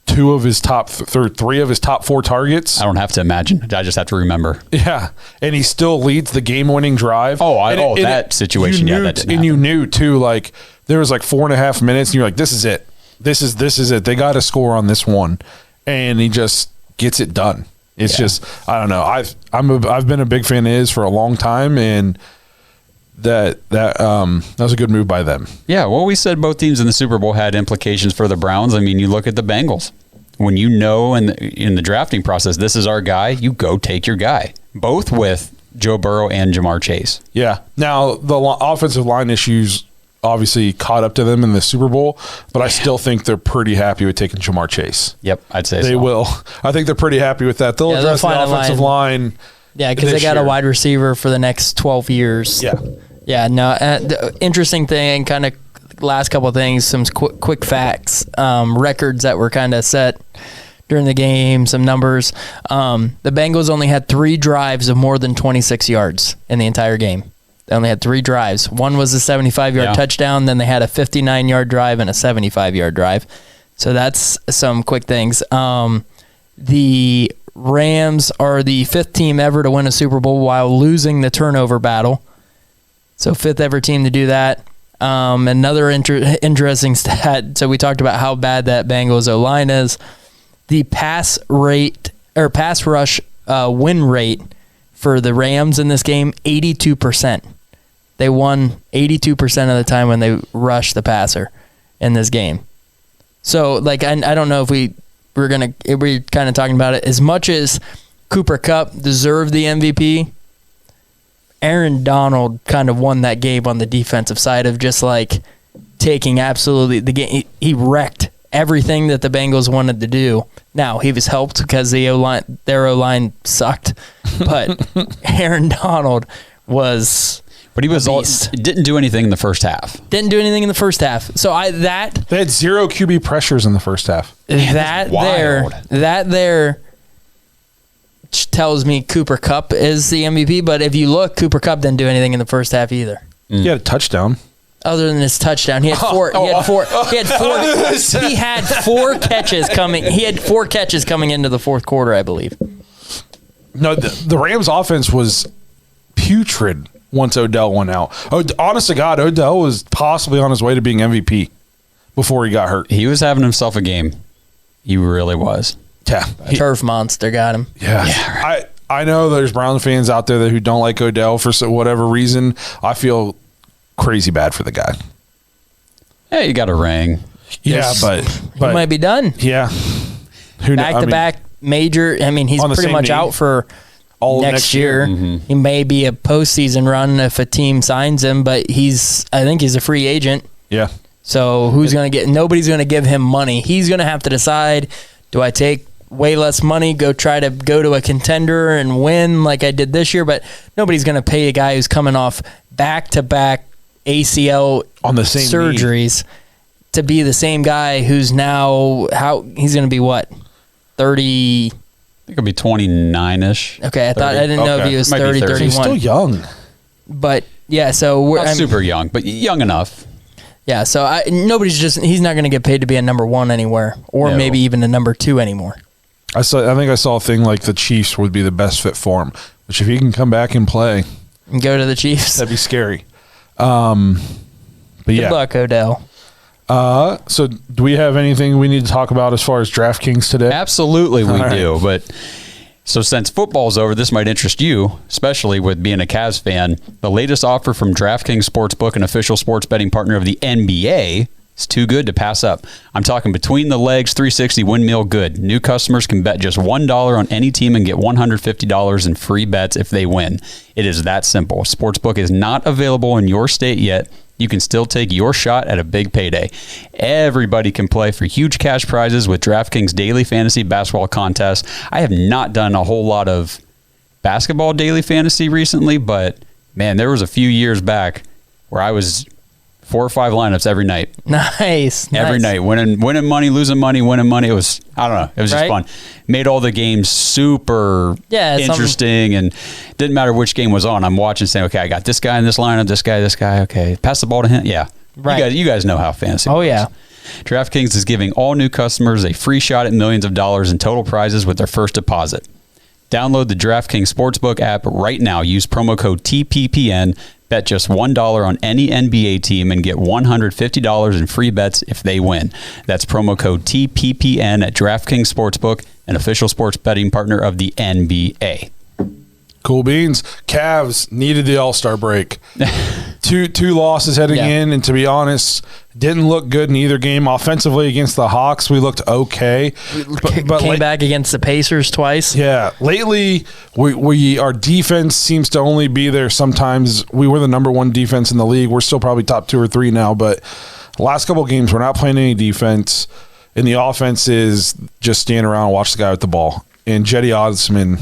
three of his top 4 targets. I don't have to imagine. I just have to remember. Yeah, and he still leads the game-winning drive. That situation. That didn't happen. And you knew too. Like there was like 4.5 minutes, and you're like, "This is it. This is it. They got to score on this one," and he just gets it done. It's just I don't know. I've been a big fan of his for a long time, and that was a good move by them. Yeah, well, we said both teams in the Super Bowl had implications for the Browns. I mean, you look at the Bengals. When you know in the drafting process, this is our guy, you go take your guy. Both with Joe Burrow and Jamar Chase. Yeah. Now, the offensive line issues obviously caught up to them in the Super Bowl, but I still think they're pretty happy with taking Jamar Chase. Yep, I'd say they will. I think they're pretty happy with that. They'll address the offensive line. Yeah, because they got a wide receiver for the next 12 years. Yeah. Yeah, no, the interesting thing, kind of last couple of things, some quick facts, records that were kind of set during the game, some numbers. The Bengals only had 3 drives of more than 26 yards in the entire game. They only had 3 drives. One was a 75-yard touchdown, then they had a 59-yard drive and a 75-yard drive. So that's some quick things. The Rams are the 5th team ever to win a Super Bowl while losing the turnover battle. So 5th ever team to do that. Another interesting stat. So we talked about how bad that Bengals O-line is. The pass rush win rate for the Rams in this game, 82%. They won 82% of the time when they rushed the passer in this game. So like I don't know if we're kind of talking about it as much as Cooper Kupp deserved the MVP. Aaron Donald kind of won that game on the defensive side of just like taking absolutely the game. He wrecked everything that the Bengals wanted to do. Now, he was helped because their O-line sucked, but Aaron Donald was But he didn't do anything in the first half. Didn't do anything in the first half. So they had 0 QB pressures in the first half. That there tells me Cooper Kupp is the MVP, but if you look, Cooper Kupp didn't do anything in the first half either. He had a touchdown. Other than his touchdown, he had 4. He had 4 catches coming. He had 4 catches coming into the fourth quarter, I believe. No, the Rams' offense was putrid once Odell went out. Honest to God, Odell was possibly on his way to being MVP before he got hurt. He was having himself a game. He really was. Yeah, turf monster got him. Yeah, right. I know there's Browns fans out there who don't like Odell for whatever reason. I feel crazy bad for the guy. Hey, you got a ring. Yeah, but he might be done. Yeah, back major. I mean, he's pretty much out for all next year. Mm-hmm. He may be a postseason run if a team signs him, but I think he's a free agent. Yeah. So nobody's going to give him money. He's going to have to decide, do I take way less money, try to go to a contender and win like I did this year? But nobody's going to pay a guy who's coming off back-to-back ACL on the same surgeries to be the same guy who's now, he's going to be what, 30? I think it'll be 29-ish. Okay, I didn't know if he was 30, 31. He's still young. But yeah, so not super young, but young enough. Yeah, so he's not going to get paid to be a number 1 anywhere, or maybe even a number 2 anymore. I think I saw a thing like the Chiefs would be the best fit for him, which if he can come back and play and go to the Chiefs, that'd be scary. But Good luck, Odell. So do we have anything we need to talk about as far as DraftKings today? Absolutely we do. But so since football's over, this might interest you, especially with being a Cavs fan. The latest offer from DraftKings Sportsbook, an official sports betting partner of the NBA, is too good to pass up. I'm talking between the legs 360 windmill good. New customers can bet just $1 on any team and get $150 in free bets if they win. It is that simple. Sportsbook is not available in your state yet. you can still take your shot at a big payday. Everybody can play for huge cash prizes with DraftKings Daily Fantasy Basketball Contest. I have not done a whole lot of basketball daily fantasy recently, but man, there was a few years back where I was 4 or 5 lineups every night. Nice. Every night. Winning money, losing money, winning money. It was, I don't know. It was just fun. Made all the games super interesting, and didn't matter which game was on. I'm watching saying, okay, I got this guy in this lineup, this guy. Okay, pass the ball to him. Yeah. Right. You guys know how fantasy works. Yeah. DraftKings is giving all new customers a free shot at millions of dollars in total prizes with their first deposit. Download the DraftKings Sportsbook app right now. Use promo code TPPN. Bet just $1 on any NBA team and get $150 in free bets if they win. That's promo code TPPN at DraftKings Sportsbook, an official sports betting partner of the NBA. Cool beans. Cavs needed the All-Star break. Two losses heading in, and to be honest, didn't look good in either game. Offensively against the Hawks, we looked okay. But came back against the Pacers twice. Yeah. Lately, our defense seems to only be there sometimes. We were the number 1 defense in the league. We're still probably top 2 or 3 now, but last couple of games, we're not playing any defense, and the offense is just stand around and watch the guy with the ball. And Jetty Osman,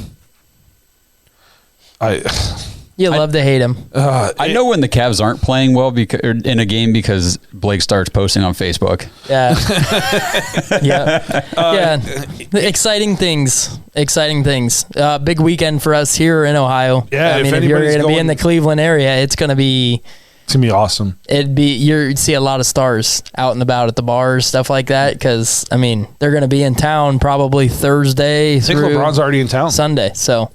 You love to hate him. I know when the Cavs aren't playing well in a game because Blake starts posting on Facebook. Yeah. Exciting things. Big weekend for us here in Ohio. Yeah, I mean, if you're going to be in the Cleveland area, it's going to be awesome. You'd see a lot of stars out and about at the bars, stuff like that, because, I mean, they're going to be in town probably Thursday I think through LeBron's already in town. Sunday, So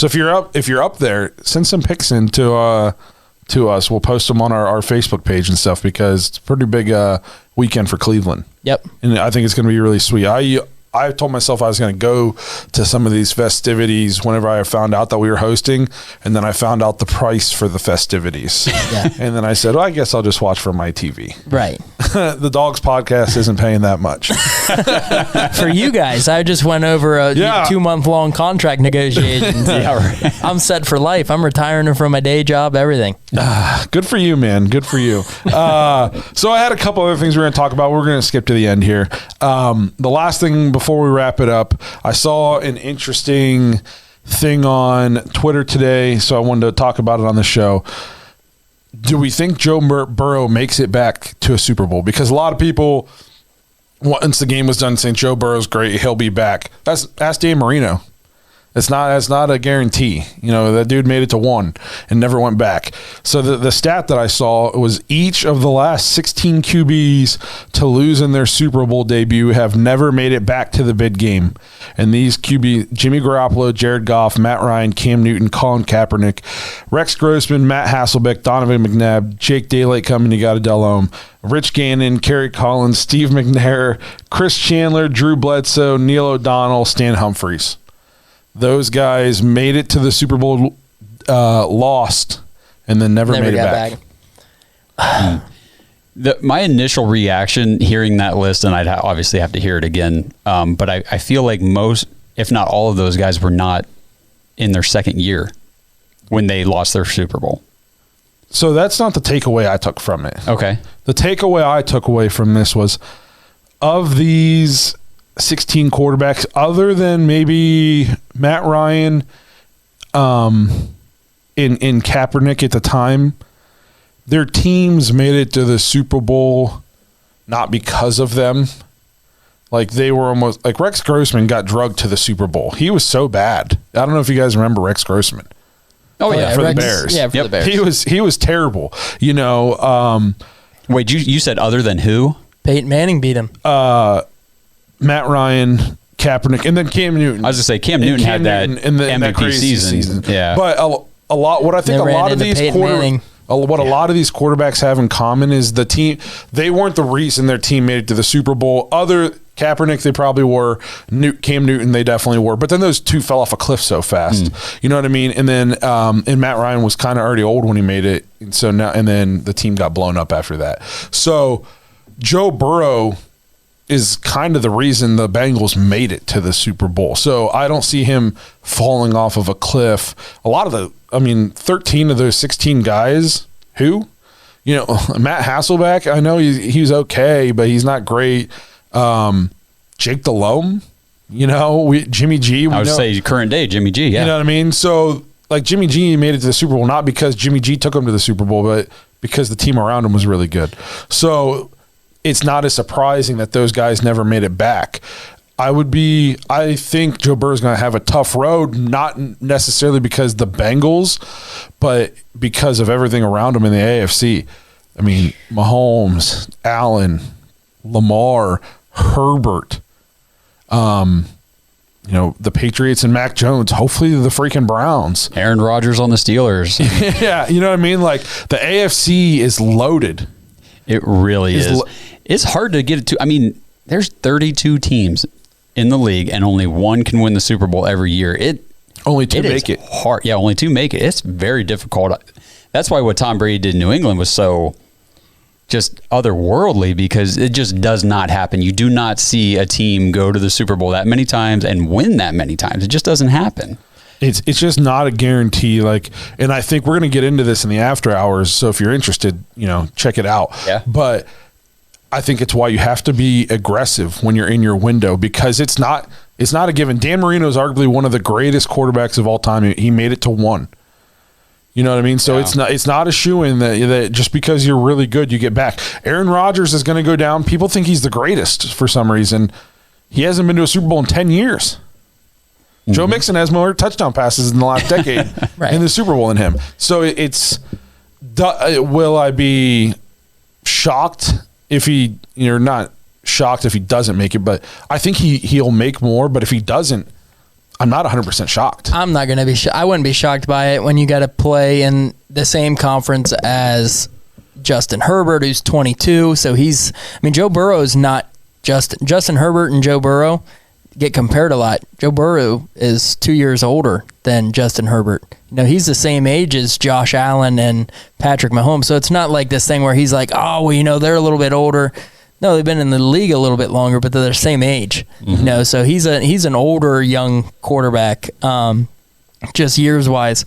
if you're up there, send some pics in to us. We'll post them on our Facebook page and stuff, because it's a pretty big weekend for Cleveland. Yep. And I think it's going to be really sweet. I told myself I was going to go to some of these festivities whenever I found out that we were hosting, and then I found out the price for the festivities. Yeah. And then I said, well, I guess I'll just watch from my TV. Right. The Dogs podcast isn't paying that much. For you guys, I just went over a 2-month-long contract negotiations. I'm set for life. I'm retiring from my day job, everything. Good for you, man. Good for you. So I had a couple other things we're going to talk about. We're going to skip to the end here. The last thing before we wrap it up, I saw an interesting thing on Twitter today, so I wanted to talk about it on the show. Do we think Joe Burrow makes it back to a Super Bowl? Because a lot of people, once the game was done, saying Joe Burrow's great, he'll be back. Ask Dan Marino. It's not a guarantee. You know, that dude made it to 1 and never went back. So the stat that I saw was each of the last 16 QBs to lose in their Super Bowl debut have never made it back to the big game. And these QB, Jimmy Garoppolo, Jared Goff, Matt Ryan, Cam Newton, Colin Kaepernick, Rex Grossman, Matt Hasselbeck, Donovan McNabb, Jake Daylight coming, you got Delhomme, Rich Gannon, Kerry Collins, Steve McNair, Chris Chandler, Drew Bledsoe, Neil O'Donnell, Stan Humphries. Those guys made it to the Super Bowl, lost, and then never made it back. My initial reaction hearing that list, and I'd obviously have to hear it again, but I feel like most, if not all of those guys were not in their second year when they lost their Super Bowl. So that's not the takeaway I took from it. Okay. The takeaway I took away from this was, of these 16 quarterbacks, other than maybe Matt Ryan in Kaepernick at the time, their teams made it to the Super Bowl not because of them. Like, they were almost like Rex Grossman got drugged to the Super Bowl. He was so bad. I don't know if you guys remember Rex Grossman. Oh yeah, for Rex, the Bears. Yeah, for the Bears. He was terrible. You know. Wait, you said other than who? Peyton Manning beat him. Matt Ryan, Kaepernick, and then Cam Newton. I was going to say Cam Newton had that MVP season. Yeah, but a lot. What I think a lot of these a lot of these quarterbacks have in common is the team. They weren't the reason their team made it to the Super Bowl. Other Kaepernick, they probably were. Cam Newton, they definitely were. But then those two fell off a cliff so fast. You know what I mean? And then and Matt Ryan was kind of already old when he made it, and so now and then the team got blown up after that. So Joe Burrow is kind of the reason the Bengals made it to the Super Bowl. So I don't see him falling off of a cliff. 13 of those 16 guys who You know, Matt Hasselbeck, I know he's okay, but he's not great. Jake Delhomme, you know, Jimmy G. I would say current day Jimmy G, yeah. You know what I mean? So, like, Jimmy G made it to the Super Bowl not because Jimmy G took him to the Super Bowl, but because the team around him was really good. So, it's not as surprising that those guys never made it back. I think Joe Burrow is going to have a tough road, not necessarily because the Bengals, but because of everything around him in the AFC. I mean, Mahomes, Allen, Lamar, Herbert, you know, the Patriots and Mac Jones, hopefully the freaking Browns. Aaron Rodgers on the Steelers. Yeah, you know what I mean? Like, the AFC is loaded. It really is. It's hard to get it to. I mean, there's 32 teams in the league, and only one can win the Super Bowl every year. Only two make it. Hard. Yeah, only two make it. It's very difficult. That's why what Tom Brady did in New England was so just otherworldly, because it just does not happen. You do not see a team go to the Super Bowl that many times and win that many times. It just doesn't happen. It's just not a guarantee. Like, and I think we're going to get into this in the after hours. So if you're interested, you know, check it out. Yeah. But I think it's why you have to be aggressive when you're in your window, because it's not a given. Dan Marino is arguably one of the greatest quarterbacks of all time. He made it to one. You know what I mean? So it's not a shoo-in that just because you're really good, you get back. Aaron Rodgers is going to go down. People think he's the greatest for some reason. He hasn't been to a Super Bowl in 10 years. Mm-hmm. Joe Mixon has more touchdown passes in the last decade in the Super Bowl than him. So will I be shocked if he, you're not shocked if he doesn't make it, but I think he'll make more. But if he doesn't, I'm not 100% shocked. I'm not going to be I wouldn't be shocked by it when you got to play in the same conference as Justin Herbert, who's 22. So Joe Burrow is not Justin Herbert and Joe Burrow get compared a lot. Joe Burrow is 2 years older than Justin Herbert. You know, he's the same age as Josh Allen and Patrick Mahomes. So it's not like this thing where he's like, oh, well, you know, they're a little bit older. No, they've been in the league a little bit longer, but they're the same age. Mm-hmm. You know, so he's an older young quarterback, just years wise.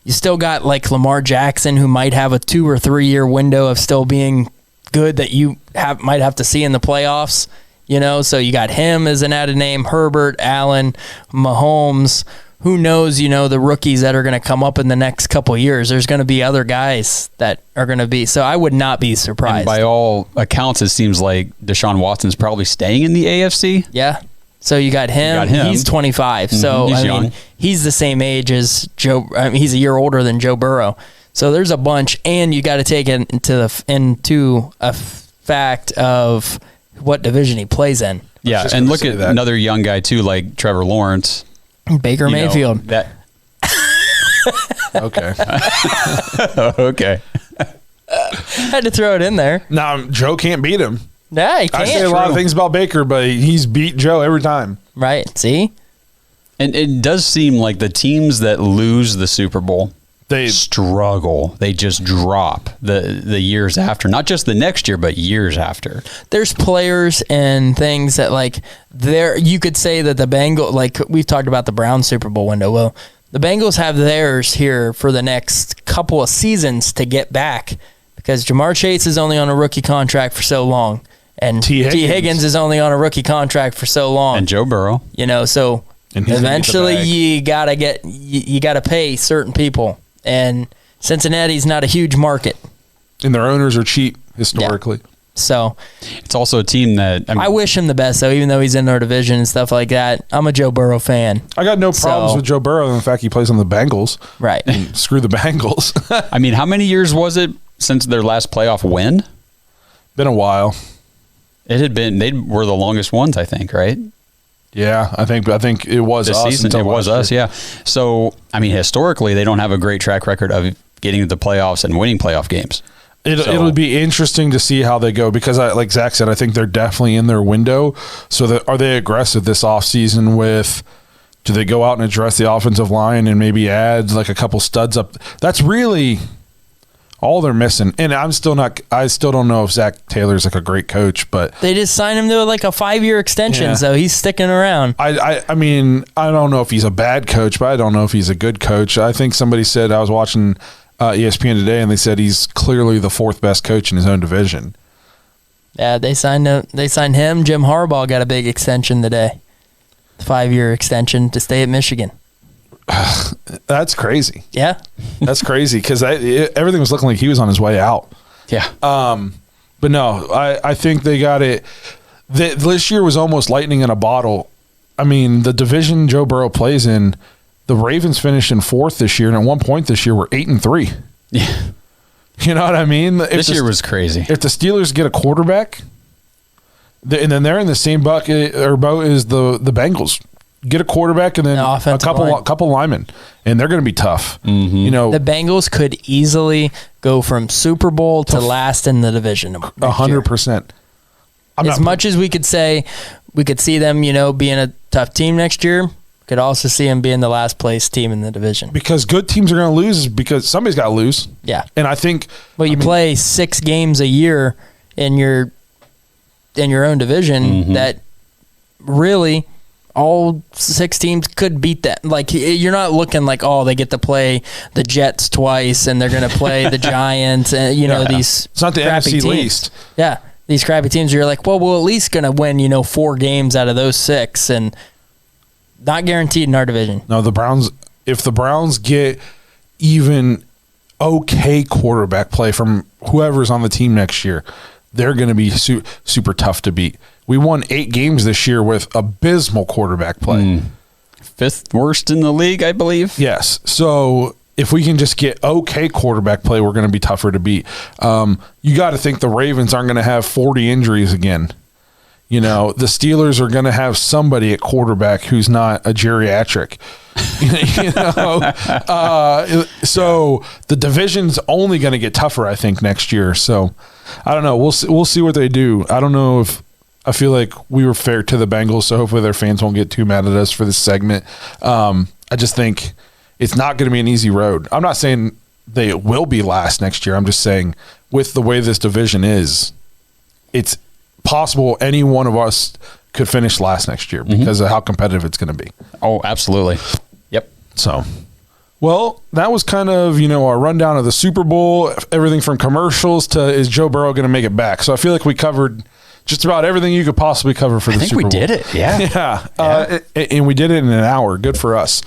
You still got like Lamar Jackson, who might have a 2 or 3 year window of still being good that you might have to see in the playoffs. You know, so you got him as an added name, Herbert, Allen, Mahomes. Who knows, you know, the rookies that are going to come up in the next couple of years. There's going to be other guys that are going to be. So I would not be surprised. And by all accounts, it seems like Deshaun Watson's probably staying in the AFC. Yeah. So you got him. He's 25. Mm-hmm. So he's young. He's the same age as Joe. He's a year older than Joe Burrow. So there's a bunch, and you got to take it into a fact of what division he plays in. Yeah, and look at another young guy too, like Trevor Lawrence. Baker Mayfield. Okay. Okay. Had to throw it in there. Now, Joe can't beat him. Yeah, he can't. I say a lot of things about Baker, but he's beat Joe every time. Right. See? And it does seem like the teams that lose the Super Bowl, they struggle. They just drop the years after. Not just the next year, but years after. There's players and things that, like, you could say that the Bengals, like we've talked about the Browns Super Bowl window. Well, the Bengals have theirs here for the next couple of seasons to get back, because Jamar Chase is only on a rookie contract for so long, and T. Higgins is only on a rookie contract for so long, and Joe Burrow. You know, so eventually you gotta pay certain people. And Cincinnati's not a huge market. And their owners are cheap historically. Yeah. So it's also a team that I wish him the best, though, even though he's in our division and stuff like that. I'm a Joe Burrow fan. I got no problems with Joe Burrow in the fact he plays on the Bengals. Right. And screw the Bengals. I mean, how many years was it since their last playoff win? Been a while. It had been. They were the longest ones, I think, right? Yeah, I think it was this us. Season. It was us, yeah. So, I mean, historically, they don't have a great track record of getting to the playoffs and winning playoff games. It'll be interesting to see how they go, because, like Zach said, I think they're definitely in their window. So, are they aggressive this offseason with – do they go out and address the offensive line and maybe add like a couple studs up? That's really – all they're missing. And I still don't know if Zach Taylor's like a great coach, but they just signed him to like a 5-year extension, so he's sticking around. I mean, I don't know if he's a bad coach, but I don't know if he's a good coach. I think somebody said, I was watching ESPN today, and they said he's clearly the fourth best coach in his own division. Yeah, they signed him. Jim Harbaugh got a big extension today. 5-year extension to stay at Michigan. That's crazy. Yeah. That's crazy because everything was looking like he was on his way out. Yeah. But no, I think they got it. This year was almost lightning in a bottle. I mean, the division Joe Burrow plays in, the Ravens finished in 4th this year, and at one point this year we're 8-3. Yeah. You know what I mean? This year was crazy. If the Steelers get a quarterback, and then they're in the same bucket or boat as the Bengals. Get a quarterback and then a couple linemen, and they're going to be tough. Mm-hmm. You know, the Bengals could easily go from Super Bowl to last in the division. 100%. As much as we could say we could see them, being a tough team next year, could also see them being the last place team in the division. Because good teams are going to lose because somebody's got to lose. Yeah. And I think you play 6 games a year in your own division that really all 6 teams could beat that. Like, you're not looking like, they get to play the Jets twice and they're going to play the Giants and, these it's not the crappy NFC teams. least. Yeah. These crappy teams, you're like, well, we're at least going to win, 4 games out of those 6 and not guaranteed in our division. No, if the Browns get even okay quarterback play from whoever's on the team next year, they're going to be super tough to beat. We won 8 games this year with abysmal quarterback play. 5th worst in the league, I believe. Yes. So if we can just get okay quarterback play, we're going to be tougher to beat. You got to think the Ravens aren't going to have 40 injuries again. The Steelers are going to have somebody at quarterback who's not a geriatric. So the division's only going to get tougher, I think, next year. So I don't know. We'll see what they do. I don't know if I feel like we were fair to the Bengals, so hopefully their fans won't get too mad at us for this segment. I just think it's not going to be an easy road. I'm not saying they will be last next year. I'm just saying with the way this division is, it's possible any one of us could finish last next year because of how competitive it's going to be. Oh, absolutely. Yep. So, well, that was kind of, our rundown of the Super Bowl, everything from commercials to is Joe Burrow going to make it back? So I feel like we covered just about everything you could possibly cover for the Super Bowl. I think we did it. Yeah. Yeah. And we did it in an hour. Good for us.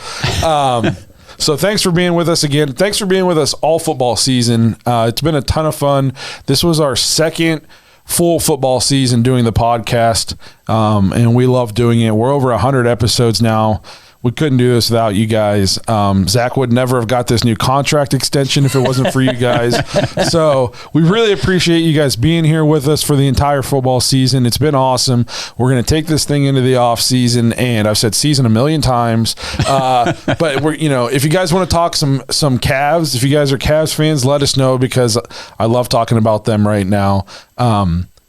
So thanks for being with us again. Thanks for being with us all football season. It's been a ton of fun. This was our second full football season doing the podcast, and we love doing it. We're over 100 episodes now. We couldn't do this without you guys. Zach would never have got this new contract extension if it wasn't for you guys. So we really appreciate you guys being here with us for the entire football season. It's been awesome. We're going to take this thing into the off season, and I've said season a million times. But we're, if you guys want to talk some Cavs, if you guys are Cavs fans, let us know because I love talking about them right now.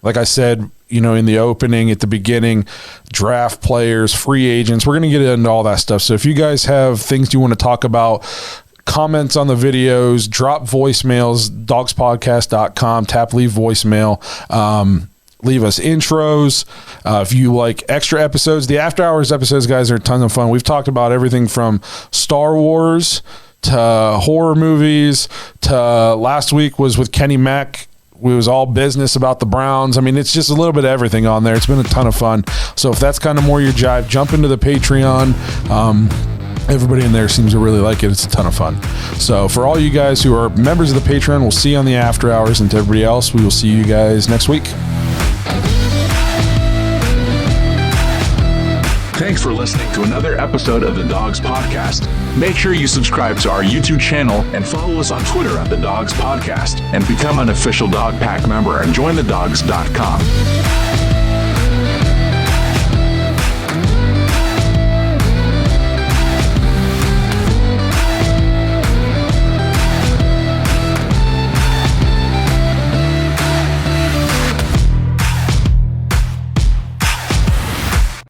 Like I said, in the opening, at the beginning, draft players, free agents. We're going to get into all that stuff. So if you guys have things you want to talk about, comments on the videos, drop voicemails, dogspodcast.com, tap leave voicemail. Leave us intros. If you like extra episodes, the After Hours episodes, guys, are tons of fun. We've talked about everything from Star Wars to horror movies to last week was with Kenny Mack. It was all business about the Browns. I mean, it's just a little bit of everything on there. It's been a ton of fun. So if that's kind of more your jive, jump into the Patreon. Everybody in there seems to really like it. It's a ton of fun. So for all you guys who are members of the Patreon, we'll see you on the After Hours. And to everybody else, we will see you guys next week. Thanks for listening to another episode of the Dogs Podcast. Make sure you subscribe to our YouTube channel and follow us on Twitter at the Dogs Podcast and become an official Dog Pack member and join thedogs.com.